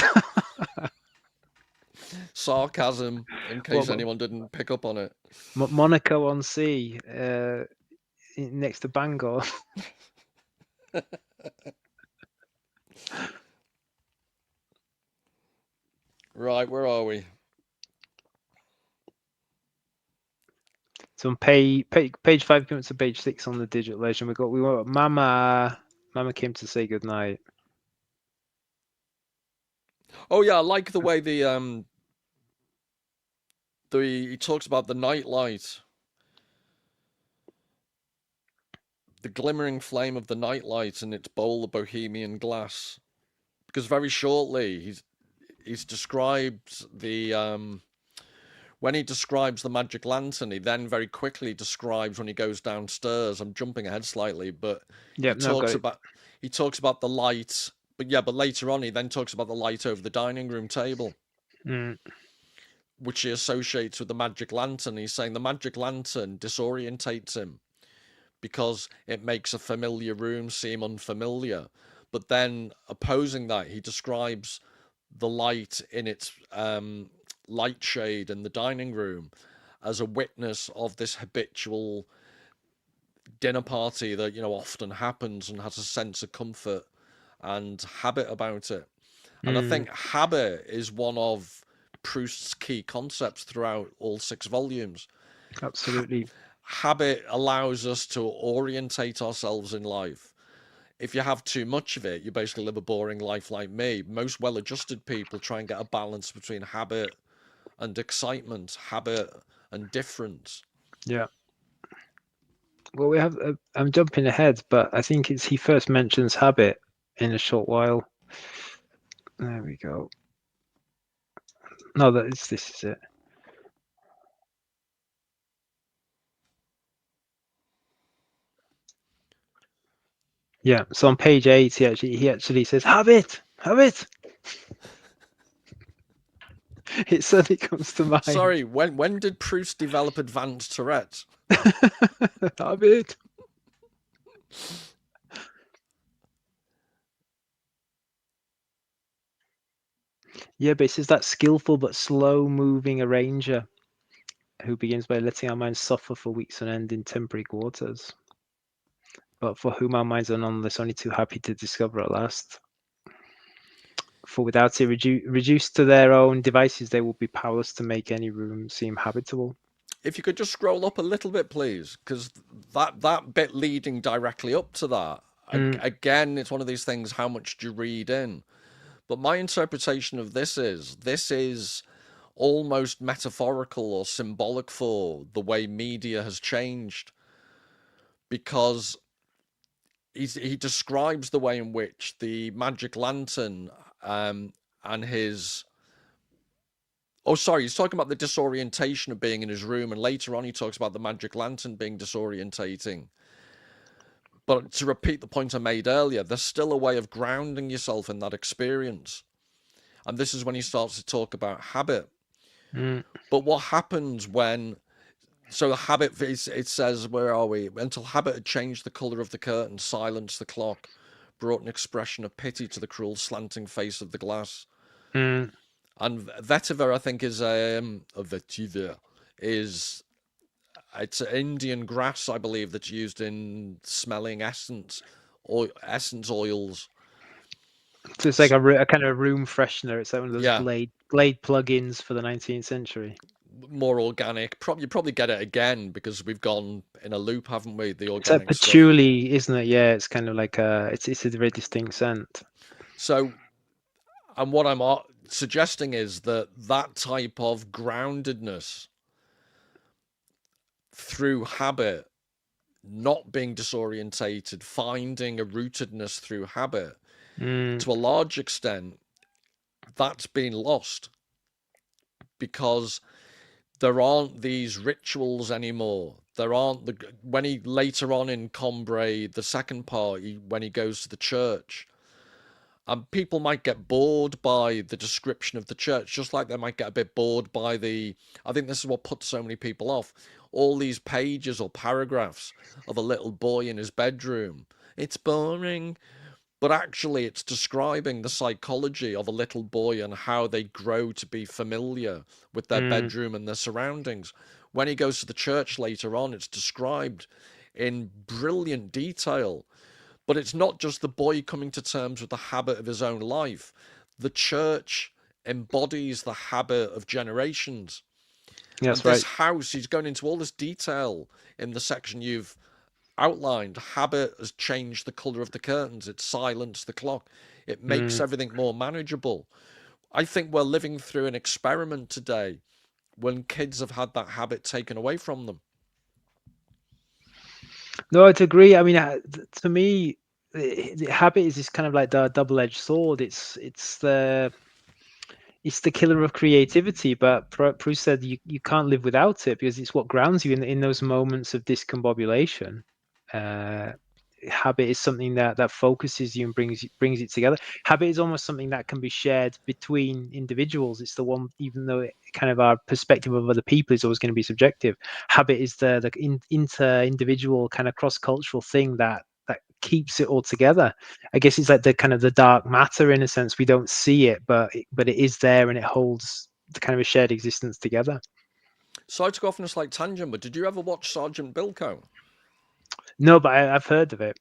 Sarcasm, in case Well, anyone didn't pick up on it. Monaco on Sea, next to Bangor. Right, where are we? So on page 5 to page 6 on the digital version, we got Mama. Mama came to say goodnight. Oh yeah, I like the way he talks about the nightlight, the glimmering flame of the nightlight and its bowl of bohemian glass. Because very shortly he's described the when he describes the magic lantern, he then very quickly describes when he goes downstairs. I'm jumping ahead slightly, but he Yep, no, got talks it. about he talks about the light. But yeah, but later on he then talks about the light over the dining room table, Mm, which he associates with the magic lantern. He's saying the magic lantern disorientates him because it makes a familiar room seem unfamiliar. But then opposing that, he describes the light in its light shade in the dining room as a witness of this habitual dinner party that often happens and has a sense of comfort and habit about it. And I mm, think habit is one of Proust's key concepts throughout all 6 volumes. absolutely. Habit allows us to orientate ourselves in life. If you have too much of it, you basically live a boring life like me. Most well adjusted people try and get a balance between habit and excitement, habit and difference. Yeah. Well, we have. I'm jumping ahead, but I think he first mentions habit in a short while. There we go. No, this is it. Yeah. So on page 8, he actually says habit, habit. It suddenly comes to mind. Sorry, when did Proust develop advanced Tourette? Habit. Yeah, but it says that skillful but slow-moving arranger who begins by letting our minds suffer for weeks on end in temporary quarters, but for whom our minds are nonetheless only too happy to discover at last. For without it reduced to their own devices, they will be powerless to make any room seem habitable. If you could just scroll up a little bit, please, because that bit leading directly up to that, Mm, again, it's one of these things. How much do you read in? But my interpretation of this is almost metaphorical or symbolic for the way media has changed, because he describes the way in which the magic lantern and his oh sorry, he's talking about the disorientation of being in his room, and later on he talks about the magic lantern being disorientating. But to repeat the point I made earlier, there's still a way of grounding yourself in that experience. And this is when he starts to talk about habit. Mm. But what happens when, so the habit, it says, where are we? Until habit had changed the colour of the curtain, silenced the clock, brought an expression of pity to the cruel slanting face of the glass. Mm. And vetiver, I think, is a vetiver is it's an Indian grass, I believe, that's used in smelling essence or essence oils. So it's like a kind of room freshener. It's like one of those Yeah, Glade plugins for the 19th century. more organic. You probably get it again because we've gone in a loop, haven't we? The It's like organic stuff. patchouli, isn't it? Yeah, it's kind of like it's a very distinct scent. So, and what I'm suggesting is that that type of groundedness through habit, not being disorientated, finding a rootedness through habit, Mm. to a large extent, that's been lost because there aren't these rituals anymore. There aren't when he later on in Combray, the second part, when he goes to the church, and people might get bored by the description of the church, just like they might get a bit bored by the. I think this is what puts so many people off. All these pages or paragraphs of a little boy in his bedroom. It's boring. But actually, it's describing the psychology of a little boy and how they grow to be familiar with their Mm. bedroom and their surroundings. When he goes to the church later on, it's described in brilliant detail. But it's not just the boy coming to terms with the habit of his own life. The church embodies the habit of generations. And That's this right. house, he's going into all this detail in the section you've outlined. Habit has changed the colour of the curtains, it silenced the clock, it makes Mm. everything more manageable. I think we're living through an experiment today when kids have had that habit taken away from them. No, I'd agree. I mean, to me, the habit is this kind of like the double-edged sword. It's the killer of creativity, but Proust said you can't live without it because it's what grounds you in those moments of discombobulation. Uh, Habit is something that focuses you and brings it together. Habit is almost something that can be shared between individuals. It's the one, even though kind of our perspective of other people is always going to be subjective. Habit is the inter-individual kind of cross-cultural thing that keeps it all together. I guess it's like the kind of the dark matter in a sense. We don't see it, but it is there and it holds the kind of a shared existence together. Sorry to go off on a slight tangent, but did you ever watch Sergeant Bilko? No, but I've heard of it.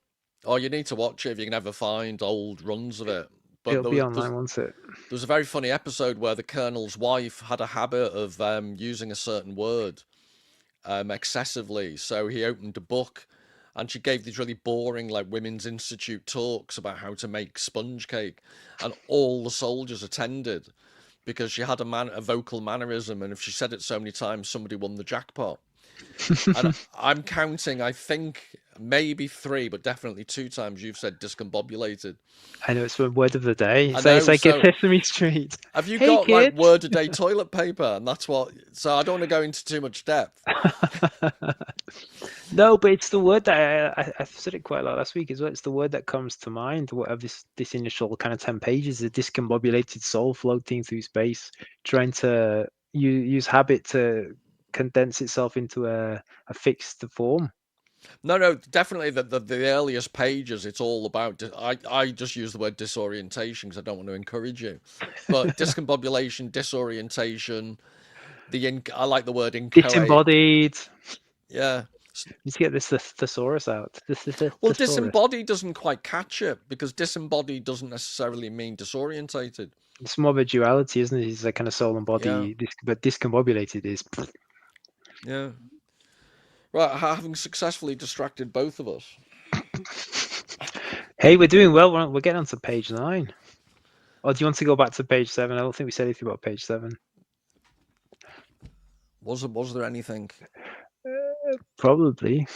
Oh, you need to watch it if you can ever find old runs of it. But It'll be online, won't it? there was a very funny episode where the colonel's wife had a habit of using a certain word excessively. So he opened a book and she gave these really boring, like, Women's Institute talks about how to make sponge cake. And all the soldiers attended because she had a vocal mannerism. And if she said it so many times, somebody won the jackpot. And I'm counting, I think, maybe three, but definitely two times you've said discombobulated. I know it's the word of the day. I It's know. like a So Sesame Street. have you Hey, got like kids. word a day toilet paper? And that's what. So I don't want to go into too much depth. No, but it's the word that I've said it quite a lot last week as well. It's the word that comes to mind. What of this initial kind of 10 pages, a discombobulated soul floating through space, trying to use habit to condense itself into a fixed form. No, no, definitely the earliest pages. It's all about. I just use the word disorientation because I don't want to encourage you, but discombobulation, disorientation. I like the word inchoate. Disembodied. Yeah. Need to get this thesaurus out. This is a Well, thesaurus. disembodied doesn't quite catch it because disembodied doesn't necessarily mean disorientated. It's more of a duality, isn't it? It's like kind of soul and Yeah, body. But discombobulated is. yeah. Right, having successfully distracted both of us. Hey, we're doing well. We're getting on to page 9. Or do you want to go back to page 7? I don't think we said anything about page 7. Was there anything? Probably.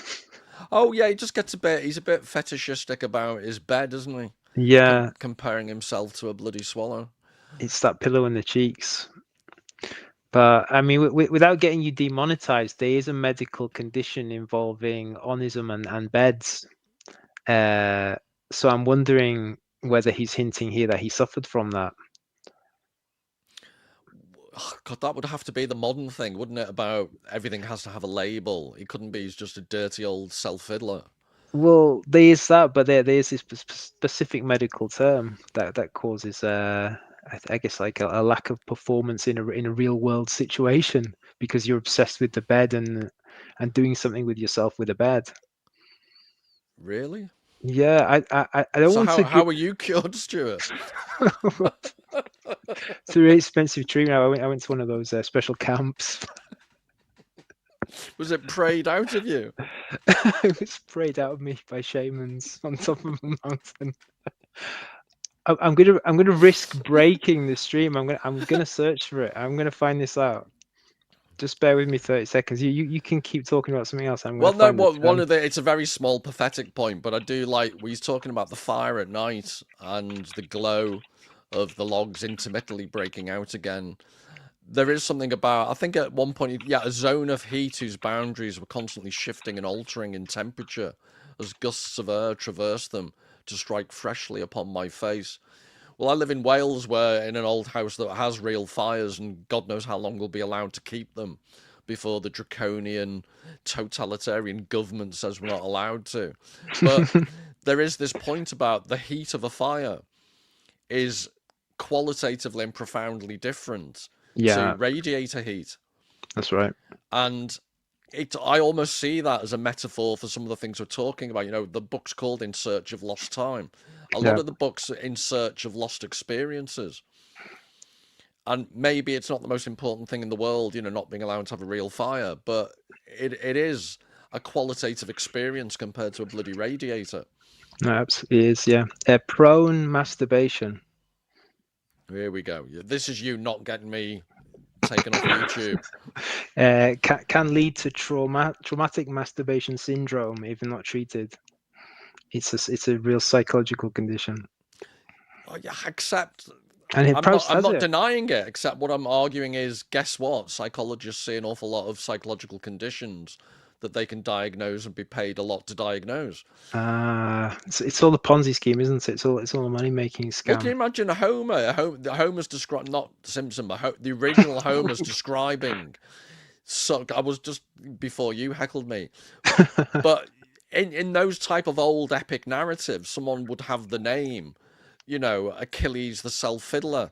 Oh yeah, he just gets a bit. He's a bit fetishistic about his bed, isn't he? Yeah, Comparing himself to a bloody swallow. it's that pillow in the cheeks. But I mean, without getting you demonetized, there is a medical condition involving onism and beds. So I'm wondering whether he's hinting here that he suffered from that. Oh, God, that would have to be the modern thing, wouldn't it? About everything has to have a label. It couldn't be just a dirty old self fiddler. Well, there is that, but there's this specific medical term that causes, I guess, like a lack of performance in a real world situation because you're obsessed with the bed and doing something with yourself with a bed. Really? Yeah, I don't So want to how give. were you cured, Stuart? It's a really expensive treatment. I went to one of those special camps. Was it prayed out of you? It was sprayed out of me by shamans on top of a mountain. I'm gonna risk breaking the stream. I'm gonna search for it. I'm gonna find this out. Just bear with me 30 seconds. You can keep talking about something else. I'm gonna Well, no, find the one term. of the it's a very small pathetic point, but I do like we was talking about the fire at night and the glow of the logs intermittently breaking out again. There is something about I think at one point, yeah, a zone of heat whose boundaries were constantly shifting and altering in temperature as gusts of air traversed them to strike freshly upon my face. Well, I live in Wales, where in an old house that has real fires, and God knows how long we'll be allowed to keep them before the draconian totalitarian government says we're not allowed to. But there is this point about the heat of a fire is qualitatively and profoundly different to Yeah, radiator heat. that's right. And I almost see that as a metaphor for some of the things we're talking about. You know, the book's called In Search of Lost Time. A lot Yeah, of the books are in search of lost experiences. And maybe it's not the most important thing in the world, you know, not being allowed to have a real fire, but it is a qualitative experience compared to a bloody radiator. no, absolutely is. Yeah, prone masturbation. Here we go. This is you not getting me taken off YouTube. Can lead to traumatic masturbation syndrome if not treated. It's a real psychological condition, Oh, yeah, except and Proust I'm has not it. denying it, except what I'm arguing is guess what? Psychologists see an awful lot of psychological conditions that they can diagnose and be paid a lot to diagnose. It's all the Ponzi scheme, isn't it? It's all a money making Well, can scam. you imagine Homer's describing, not Simpson, but the original Homer's describing. So I was just before you heckled me, but in those type of old epic narratives, someone would have the name, you know, Achilles the self fiddler.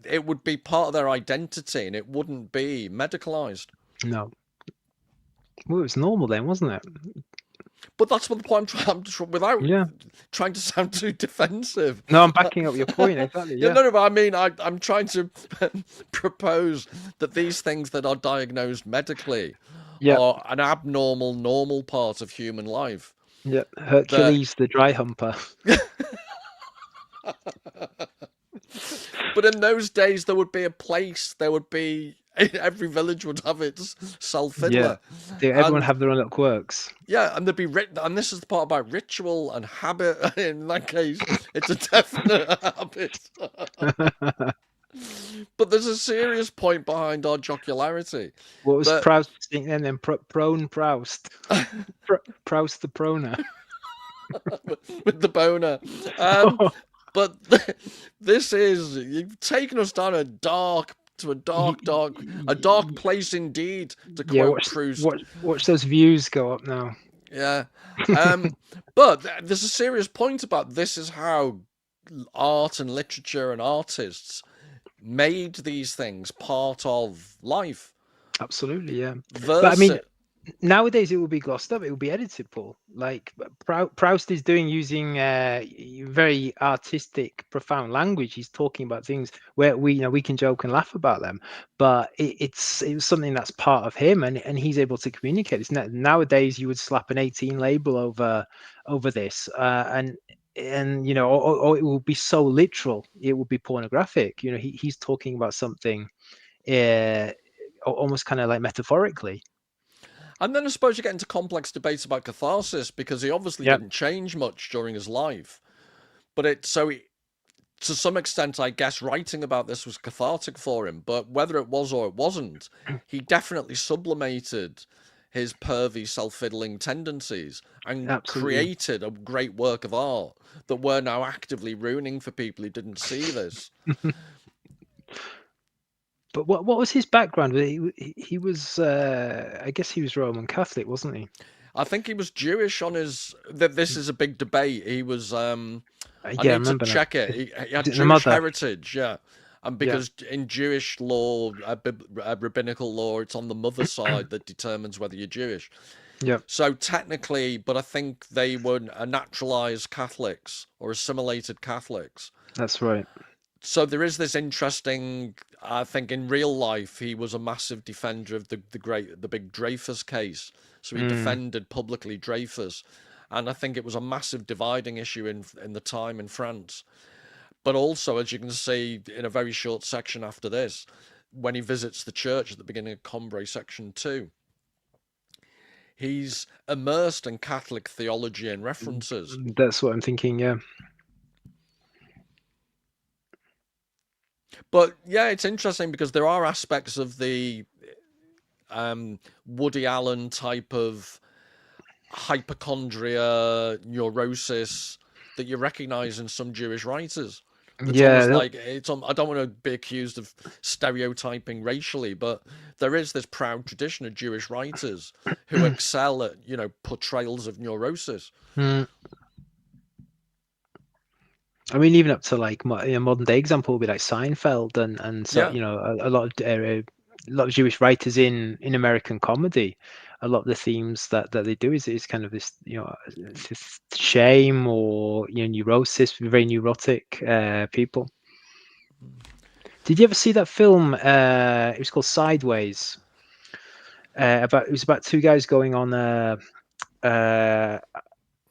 It would be part of their identity, and it wouldn't be medicalized. No, well, it was normal then, wasn't it? But that's what the point without Yeah. trying to sound too defensive. No, I'm backing up your point exactly. Yeah, Yeah. no, but I mean, I'm trying to propose that these things that are diagnosed medically Yeah. are an abnormal, normal part of human life. Yeah. That, Hercules the dry humper. but in those days, there would be a place. There would be every village would have its self Yeah. fiddler, Everyone and have their own little quirks. yeah, and there'd be and this is the part about ritual and habit. In that case, it's a definite habit. But there's a serious point behind our jocularity. What was That Proust saying then? Prone Proust. Proust the proner. with the boner. But this is you've taken us down a dark a dark place indeed, to Yeah, quote Proust. watch those views go up now. Yeah. But there's a serious point about this is how art and literature and artists made these things part of life. Absolutely, yeah. But I mean, Versus nowadays it will be glossed up. It will be edited, Paul. Like Proust is doing very artistic, profound language. He's talking about things where we can joke and laugh about them, but it's something that's part of him, and he's able to communicate. It's nowadays you would slap an 18 label over this, and or it will be so literal. It will be pornographic. He's talking about something. Uh, Almost kind of like metaphorically. and then I suppose you get into complex debates about catharsis, because he obviously Yeah, didn't change much during his life. But to some extent, I guess writing about this was cathartic for him. But whether it was or it wasn't, he definitely sublimated his pervy self-fiddling tendencies and absolutely. created a great work of art that we're now actively ruining for people who didn't see this. But what was his background? He was, I guess he was Roman Catholic, wasn't he? I think he was Jewish on his. That this is a big debate. He was. I Yeah, I need to remember that. check it. He had The Jewish mother. heritage, yeah, and Yeah. because in Jewish law, rabbinical law, it's on the mother side that determines whether you're Jewish. Yeah, So technically, but I think they were naturalized Catholics or assimilated Catholics. that's right. So there is this interesting. I think in real life he was a massive defender of the big Dreyfus case. So he Mm. defended publicly Dreyfus, and I think it was a massive dividing issue in the time in France. But also, as you can see in a very short section after this, when he visits the church at the beginning of Combray section 2, he's immersed in Catholic theology and references. That's what I'm thinking. Yeah. But yeah, it's interesting because there are aspects of the Woody Allen type of hypochondria, neurosis that you recognize in some Jewish writers. That's Yeah. almost like it's. I don't want to be accused of stereotyping racially, but there is this proud tradition of Jewish writers who excel at portrayals of neurosis. Mm. I mean, even up to like modern day example would be like Seinfeld, and so Yeah. a lot of Jewish writers in American comedy. A lot of the themes that they do is kind of this this shame or neurosis, very neurotic people. Did you ever see that film? It was called Sideways. It was about two guys going on uh,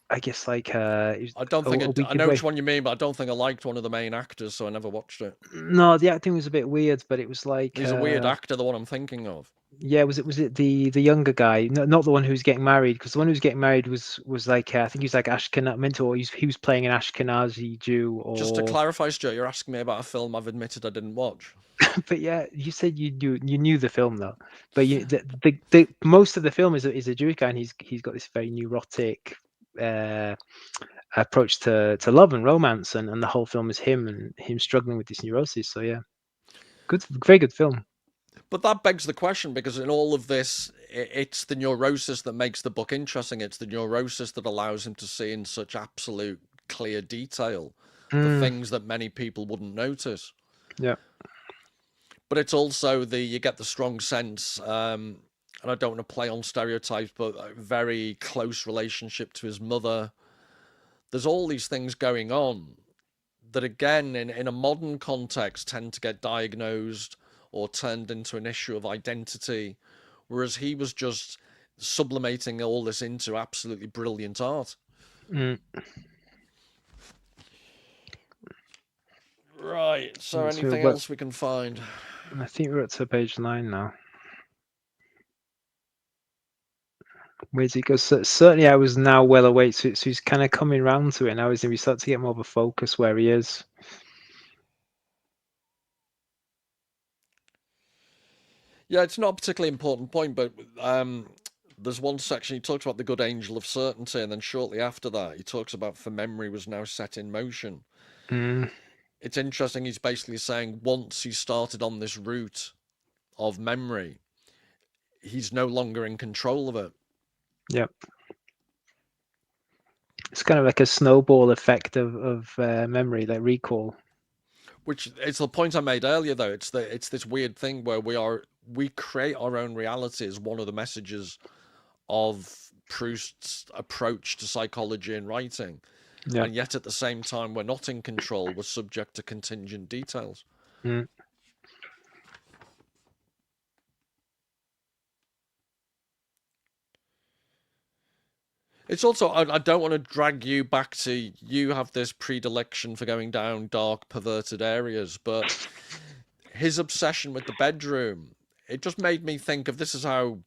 I guess like it was I don't think a I weekend know which away. one you mean, but I don't think I liked one of the main actors, so I never watched it. No, the acting was a bit weird, but it was like He's a weird actor, the one I'm thinking of. yeah, was it the younger guy, not the one who's getting married, because the one who's getting married was like I think he was like Ashkenaz meant to, or he was playing an Ashkenazi Jew, Just to or clarify, Stuart, you're asking me about a film I've admitted I didn't watch. but yeah, you said you knew the film though, but the most of the film is a Jewish guy, and he's got this very neurotic uh approach to love and romance, and the whole film is him and him struggling with this neurosis. So yeah, very good film. But that begs the question because in all of this, it's the neurosis that makes the book interesting. It's the neurosis that allows him to see in such absolute clear detail the Mm, things that many people wouldn't notice. yeah. But it's also you get the strong sense, and I don't want to play on stereotypes, but a very close relationship to his mother. There's all these things going on that again in a modern context tend to get diagnosed or turned into an issue of identity, whereas he was just sublimating all this into absolutely brilliant art. Mm. Right, so So, anything but else we can find? I think we're up to page 9 now. Where's it go? So, certainly, I was now well away, so he's kind of coming round to it now, isn't he? We start to get more of a focus where he is. Yeah, it's not a particularly important point, but there's one section he talks about the good angel of certainty, and then shortly after that, he talks about for memory was now set in motion. Mm, It's interesting. He's basically saying once he started on this route of memory, he's no longer in control of it. yeah, it's kind of like a snowball effect of memory, like recall. Which it's the point I made earlier, though. It's this weird thing where we create our own reality as one of the messages of Proust's approach to psychology and writing, Yeah. and yet at the same time we're not in control. We're subject to contingent details. Mm, It's also I don't want to drag you back to you have this predilection for going down dark, perverted areas, but his obsession with the bedroom, it just made me think of this is how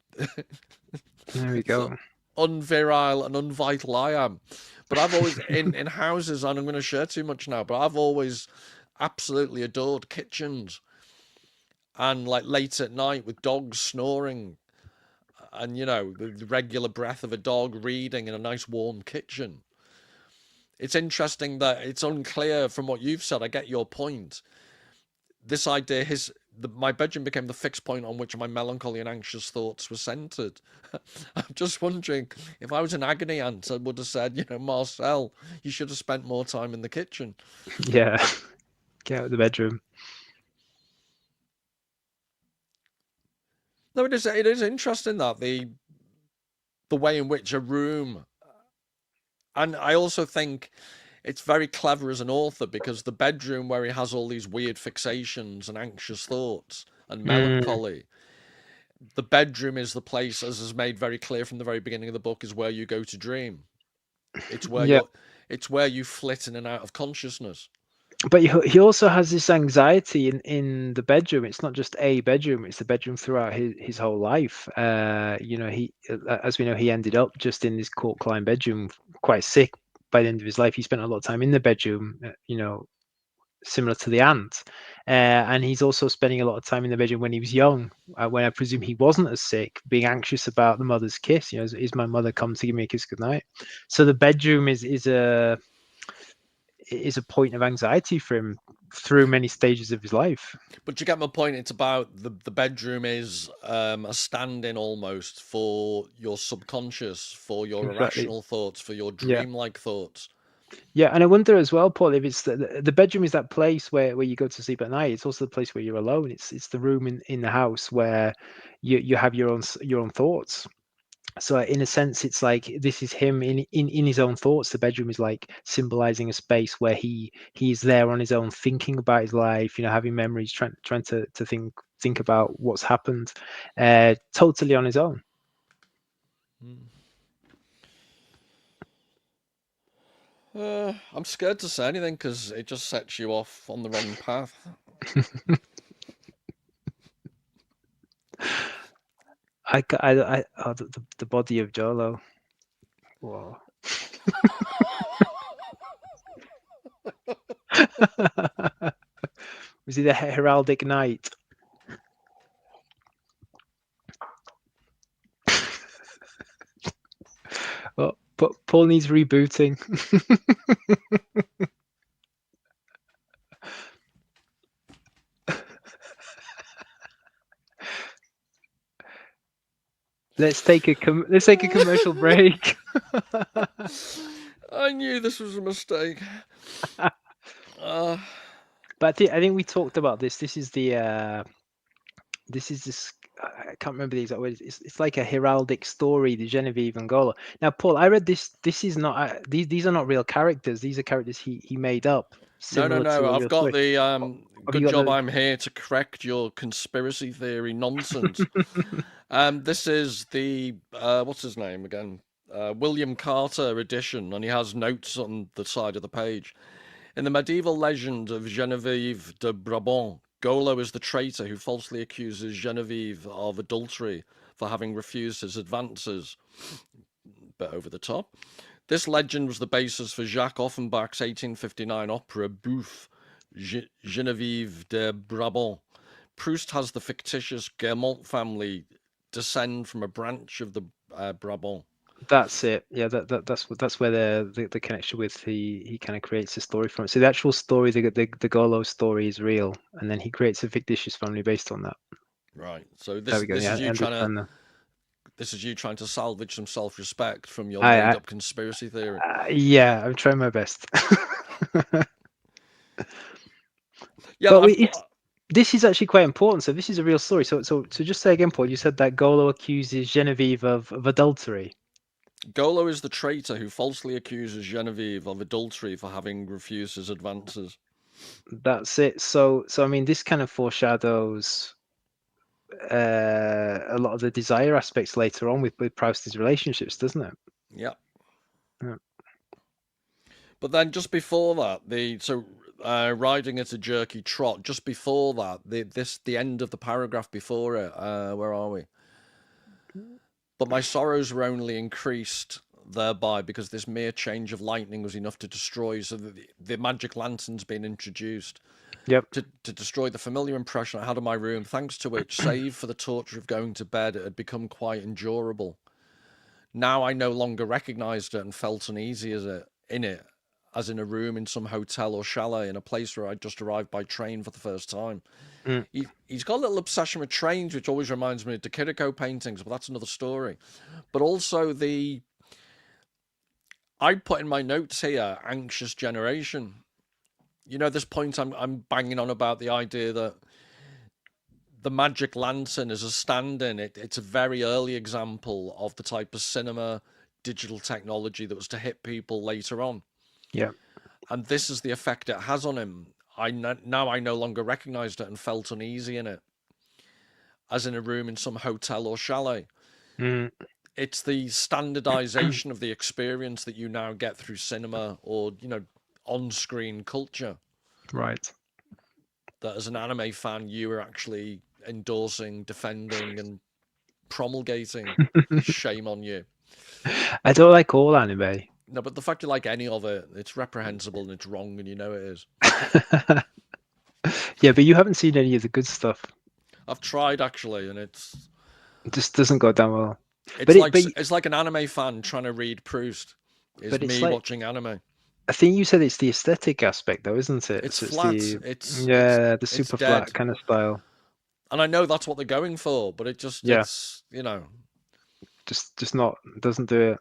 there we go. unvirile and unvital I am. But I've always in houses, and I'm going to share too much now, but I've always absolutely adored kitchens and like late at night with dogs snoring and the regular breath of a dog reading in a nice warm kitchen. It's interesting that it's unclear from what you've said. I get your point. This idea, my bedroom became the fixed point on which my melancholy and anxious thoughts were centered. I'm just wondering if I was an agony aunt, I would have said, Marcel, you should have spent more time in the kitchen. Yeah. Get out of the bedroom. No, it is interesting that the way in which a room, and I also think it's very clever as an author because the bedroom where he has all these weird fixations and anxious thoughts and Mm, melancholy, the bedroom is the place, as is made very clear from the very beginning of the book, is where you go to dream. It's where yeah. you're it's where you flit in and out of consciousness. But he also has this anxiety in the bedroom. It's not just a bedroom; it's the bedroom throughout his whole life. He, as we know, he ended up just in this court climb bedroom, quite sick by the end of his life. He spent a lot of time in the bedroom, similar to the ant. And he's also spending a lot of time in the bedroom when he was young, when I presume he wasn't as sick, being anxious about the mother's kiss. Is my mother come to give me a kiss goodnight? So the bedroom is a point of anxiety for him through many stages of his life. But you get my point. It's about the bedroom is a stand-in almost for your subconscious, for your Exactly. irrational thoughts, for your Yeah. dreamlike thoughts. Yeah. And I wonder as well, Paul, if it's the bedroom is that place where you go to sleep at night. It's also the place where you're alone. It's the room in the house where you have your own thoughts. So in a sense, it's like this is him in his own thoughts. The bedroom is like symbolizing a space where he's there on his own, thinking about his life, having memories, trying to think about what's happened, totally on his own. I'm scared to say anything because it just sets you off on the wrong path. The body of Jolo. Whoa. Was he the heraldic knight? Well, but Paul needs rebooting. Let's take a commercial break. I knew this was a mistake. Uh, But I think we talked about this. This is I can't remember the exact word. It's like a heraldic story, the Genevieve and Gola. Now, Paul, I read this. This is not these are not real characters. These are characters he made up, no, no, similar no. to a I've real got story. the Have you good got job. the? I'm here to correct your conspiracy theory nonsense. This is the what's his name again? William Carter edition, and he has notes on the side of the page. In the medieval legend of Genevieve de Brabant, Golo is the traitor who falsely accuses Genevieve of adultery for having refused his advances. Bit over the top. This legend was the basis for Jacques Offenbach's 1859 opera Bouffe, Genevieve de Brabant. Proust has the fictitious Guermont family descend from a branch of the Brabant. That's it. Yeah, that's where the connection with he kind of creates a story from it. So the actual story, the Golo story, is real, and then he creates a fictitious family based on that. Right. So There this we go. this Yeah, is I you trying to understand that. this is you trying to salvage some self-respect from your I, made-up conspiracy theory. yeah, I'm trying my best. Yeah, But I've this is actually quite important. So this is a real story. So just say again, Paul. You said that Golo accuses Genevieve of adultery. Golo is the traitor who falsely accuses Genevieve of adultery for having refused his advances. That's it. So I mean, this kind of foreshadows a lot of the desire aspects later on with Proust's relationships, doesn't it? Yeah. Yeah. But then just before that, riding at a jerky trot. Just before that, the end of the paragraph before it. Where are we? But my sorrows were only increased thereby because this mere change of lightning was enough to destroy. So the magic lantern's been introduced Yep. to destroy the familiar impression I had of my room, thanks to which, save for the torture of going to bed, it had become quite endurable. Now I no longer recognised it and felt uneasy as it in it, as in a room in some hotel or chalet in a place where I just arrived by train for the first time. Mm. He's got a little obsession with trains, which always reminds me of De Chirico paintings, but that's another story. But also I put in my notes here, anxious generation. You know, this point I'm banging on about the idea that the magic lantern is a stand-in. It's a very early example of the type of cinema, digital technology that was to hit people later on. Yeah. And this is the effect it has on him. Now I no longer recognized it and felt uneasy in it, as in a room in some hotel or chalet. Mm. It's the standardization of the experience that you now get through cinema or, on-screen culture Right. that as an anime fan you are actually endorsing, defending, and promulgating. Shame on you. I don't like all anime. No, but the fact you like any of it, it's reprehensible and it's wrong, and you know it is. Yeah, but you haven't seen any of the good stuff. I've tried actually, and It just doesn't go down well. it's But like it's like an anime fan trying to read Proust. Is it's me like, watching anime. I think you said it's the aesthetic aspect though, isn't it? It's So it's flat. the, It's yeah, the it's super flat dead, kind of style. and I know that's what they're going for, but Yeah, it's just not, doesn't do it.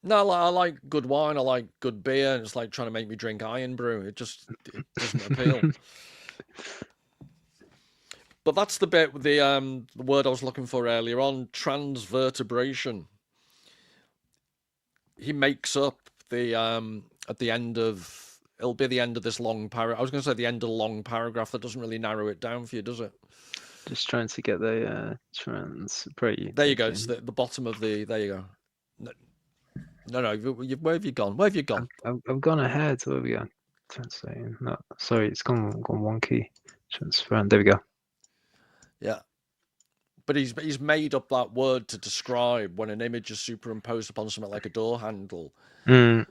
no. I like good wine. I like good beer, and it's like trying to make me drink iron brew. It doesn't appeal. But that's the bit with the word I was looking for earlier on, transvertebration. He makes up the at the end of it'll be the end of this long paragraph. I was going to say the end of the long paragraph. That doesn't really narrow it down for you, does it? Just trying to get the trans pretty. There you go. Okay. It's the bottom of the. There you go. No. Where have you gone? Where have you gone? I've gone ahead. Where have we gone? Translating. No, sorry, it's gone wonky. Transfer. There we go. Yeah. But he's made up that word to describe when an image is superimposed upon something like a door handle. Mm,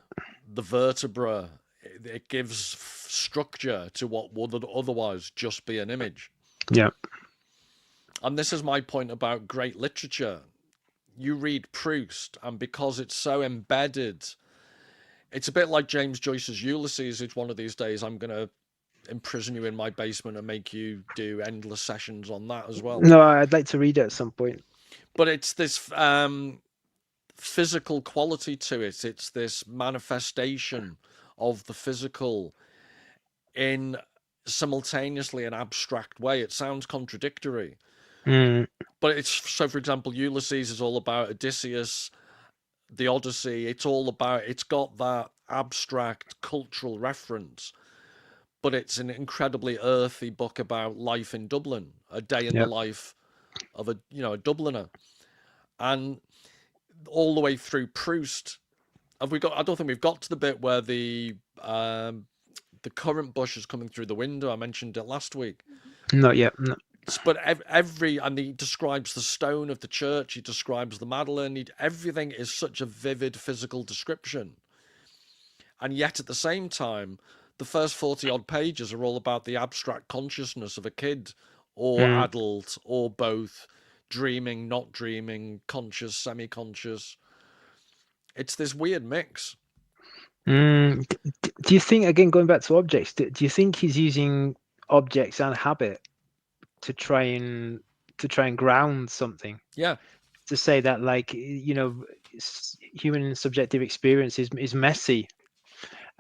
The vertebra, it gives structure to what would otherwise just be an image. yeah. And this is my point about great literature. You read Proust, and because it's so embedded, it's a bit like James Joyce's Ulysses, which one of these days I'm going to imprison you in my basement and make you do endless sessions on that as well. No, I'd like to read it at some point. But it's this physical quality to it. It's this manifestation of the physical in simultaneously an abstract way. It sounds contradictory, Mm, but it's so. For example, Ulysses is all about Odysseus, the Odyssey. It's got that abstract cultural reference, but it's an incredibly earthy book about life in Dublin, a day in the yeah. life of a Dubliner, and all the way through Proust. Have we got? I don't think we've got to the bit where the currant bush is coming through the window. I mentioned it last week. Not yet. No. But and he describes the stone of the church. He describes the Madeleine. Everything is such a vivid physical description, and yet at the same time, the first 40 odd pages are all about the abstract consciousness of a kid or Mm. adult or both, dreaming, not dreaming, conscious, semi-conscious. It's this weird mix. Mm. Do you think, again, going back to objects, do you think he's using objects and habit to try and ground something? Yeah. To say that, like, human subjective experience is messy.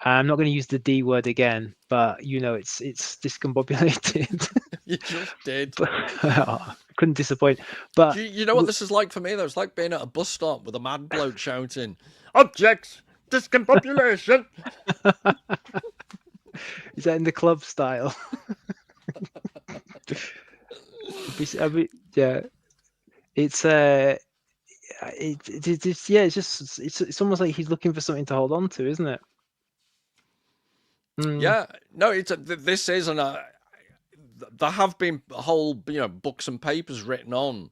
I'm not going to use the D word again, but it's discombobulated. You just did. But couldn't disappoint. But You know what this is like for me though? It's like being at a bus stop with a mad bloke shouting, "Objects, discombobulation." is that in the club style? Yeah, it's it's almost like he's looking for something to hold on to, isn't it? Yeah, no, this is there have been whole books and papers written on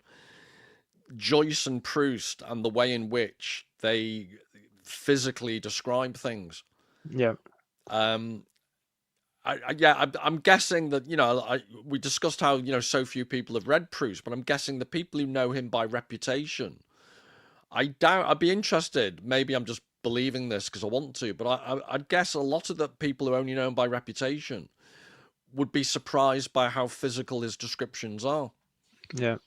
Joyce and Proust and the way in which they physically describe things. Yeah. I'm guessing that we discussed how so few people have read Proust, but I'm guessing the people who know him by reputation. I'd be interested. Maybe I'm just believing this because I want to, but I'd guess a lot of the people who only know him by reputation would be surprised by how physical his descriptions are. Yeah.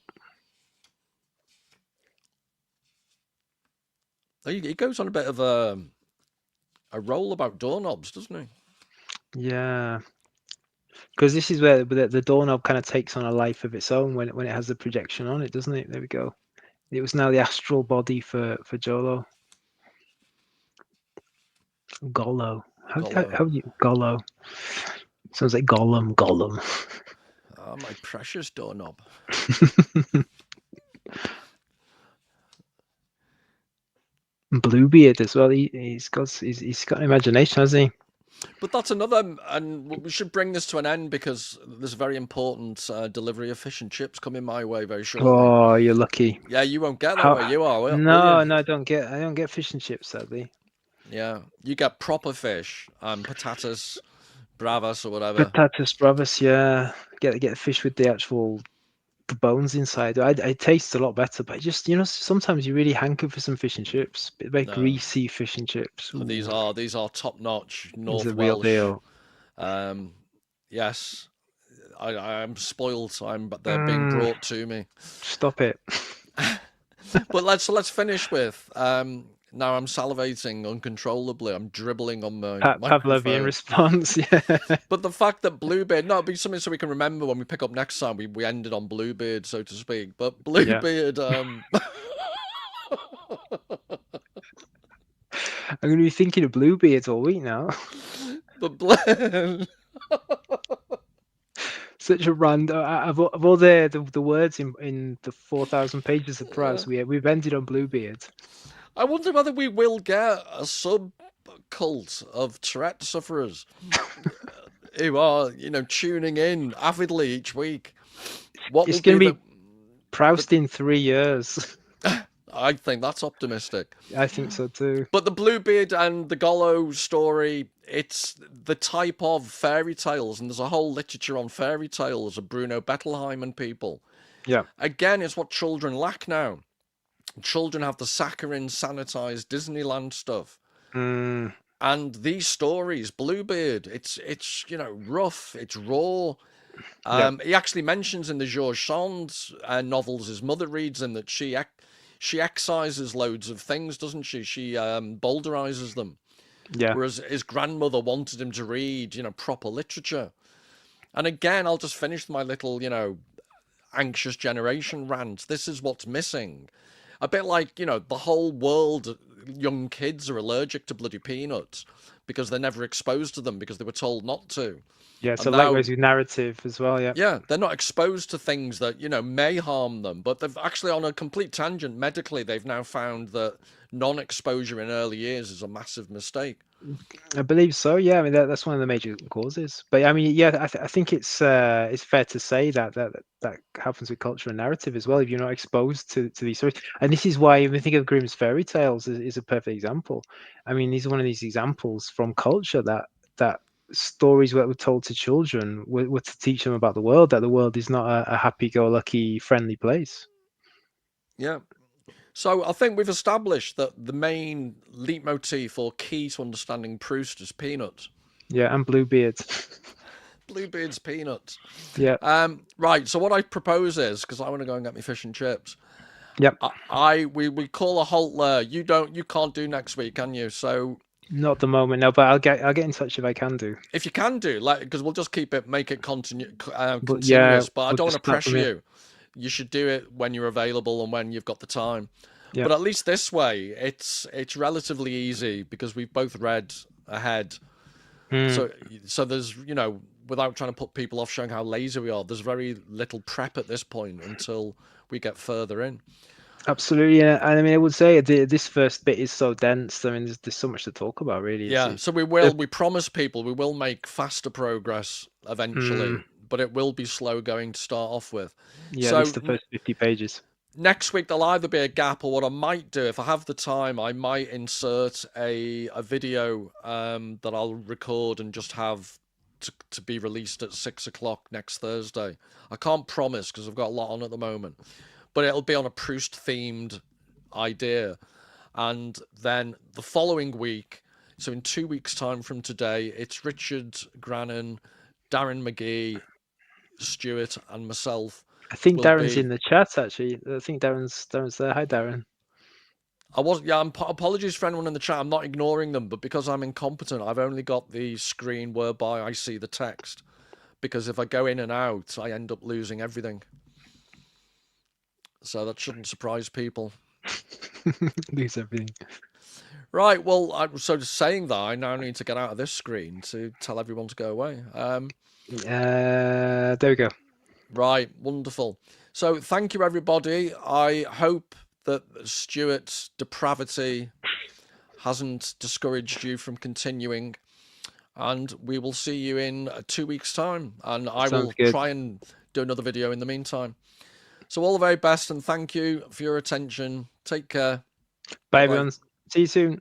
He goes on a bit of a roll about doorknobs, doesn't he? Yeah. Because this is where the doorknob kind of takes on a life of its own when it has the projection on it, doesn't it? There we go. It was now the astral body for Jolo. Gollo. Gollo. How do you Gollo? Sounds like Gollum. Ah, my precious doorknob. Bluebeard as well. He's got an imagination, hasn't he? But that's another, and we should bring this to an end because there's a very important delivery of fish and chips coming my way very shortly. Oh, you're lucky. Yeah, you won't get that How? where you are, will you? No, I don't get fish and chips, sadly. Yeah, you get proper fish, patatas bravas or whatever. Patatas bravas, yeah. Get the fish with the bones inside. It tastes a lot better, but just sometimes you really hanker for some fish and chips. Very No, greasy fish and chips. Ooh, these are top notch it's a North real Welsh. deal. Yes, I'm spoiled. But they're being brought to me. Stop it. But let's finish with now I'm salivating uncontrollably. I'm dribbling on my Pavlovian microphone. response, yeah. But the fact that Bluebeard, no, it'll be something so we can remember when we pick up next time. We ended on Bluebeard, so to speak. But Bluebeard, I'm going to be thinking of Bluebeards all week now. but Such a random. Of all the words in the 4,000 pages of Proust, we've ended on Bluebeard. I wonder whether we will get a sub cult of Tourette sufferers who are, tuning in avidly each week. What It's will going be to be Proust in 3 years. I think that's optimistic. I think so too. But the Bluebeard and the Gollo story, it's the type of fairy tales, and there's a whole literature on fairy tales of Bruno Bettelheim and people. Yeah. Again, it's what children lack now. Children have the saccharine, sanitized Disneyland stuff. And these stories, Bluebeard, it's rough, it's raw. He actually mentions in the Georges Sand's novels, his mother reads them, that she excises loads of things, doesn't she? She bowdlerizes them. Yeah. Whereas his grandmother wanted him to read, proper literature. And again, I'll just finish my little, anxious generation rant. This is what's missing. A bit like, the whole world, young kids are allergic to bloody peanuts because they're never exposed to them because they were told not to. Yeah, so likewise with narrative as well, yeah. Yeah, they're not exposed to things that, may harm them, but they've actually, on a complete tangent, medically, they've now found that non-exposure in early years is a massive mistake. I believe so. Yeah, I mean that's one of the major causes. But I mean, yeah, I think it's fair to say that happens with culture and narrative as well. If you're not exposed to these stories, and this is why when we think of Grimm's fairy tales is a perfect example. I mean, these are one of these examples from culture that stories that were told to children were to teach them about the world. That the world is not a happy-go-lucky, friendly place. Yeah. So I think we've established that the main leitmotif or key to understanding Proust is peanuts. Yeah, and Bluebeard. Bluebeard's peanuts. Yeah. Right. So what I propose is, because I want to go and get me fish and chips. Yep. We call a halt there. You can't do next week, can you? So not at the moment, no. But I'll get in touch if I can do. If you can do, because we'll just make it continuous. But I don't want to pressure you. You should do it when you're available and when you've got the time. Yeah. But at least this way, it's relatively easy because we've both read ahead. So there's, without trying to put people off showing how lazy we are, there's very little prep at this point until we get further in. Absolutely, yeah. And I mean, I would say this first bit is so dense. I mean, there's so much to talk about, really. Yeah. So we promise people we will make faster progress eventually. But it will be slow going to start off with. Yeah, so, at least the first 50 pages. Next week, there'll either be a gap, or what I might do, if I have the time, I might insert a video that I'll record and just have to be released at 6 o'clock next Thursday. I can't promise because I've got a lot on at the moment. But it'll be on a Proust-themed idea. And then the following week, so in 2 weeks' time from today, it's Richard Grannon, Darren McGee, Stuart, and myself I think will Darren's in be. the chat actually. I think Darren's there. Hi, Darren. Apologies for anyone in the chat. I'm not ignoring them, but because I'm incompetent, I've only got the screen whereby I see the text. Because if I go in and out, I end up losing everything. So that shouldn't surprise people. Lose everything. Right, well, so saying that, I now need to get out of this screen to tell everyone to go away. There we go. Right, wonderful. So thank you, everybody. I hope that Stuart's depravity hasn't discouraged you from continuing. And we will see you in 2 weeks' time. And I Sounds will good. try and do another video in the meantime. So all the very best, and thank you for your attention. Take care. Bye, Bye-bye. everyone. See you soon.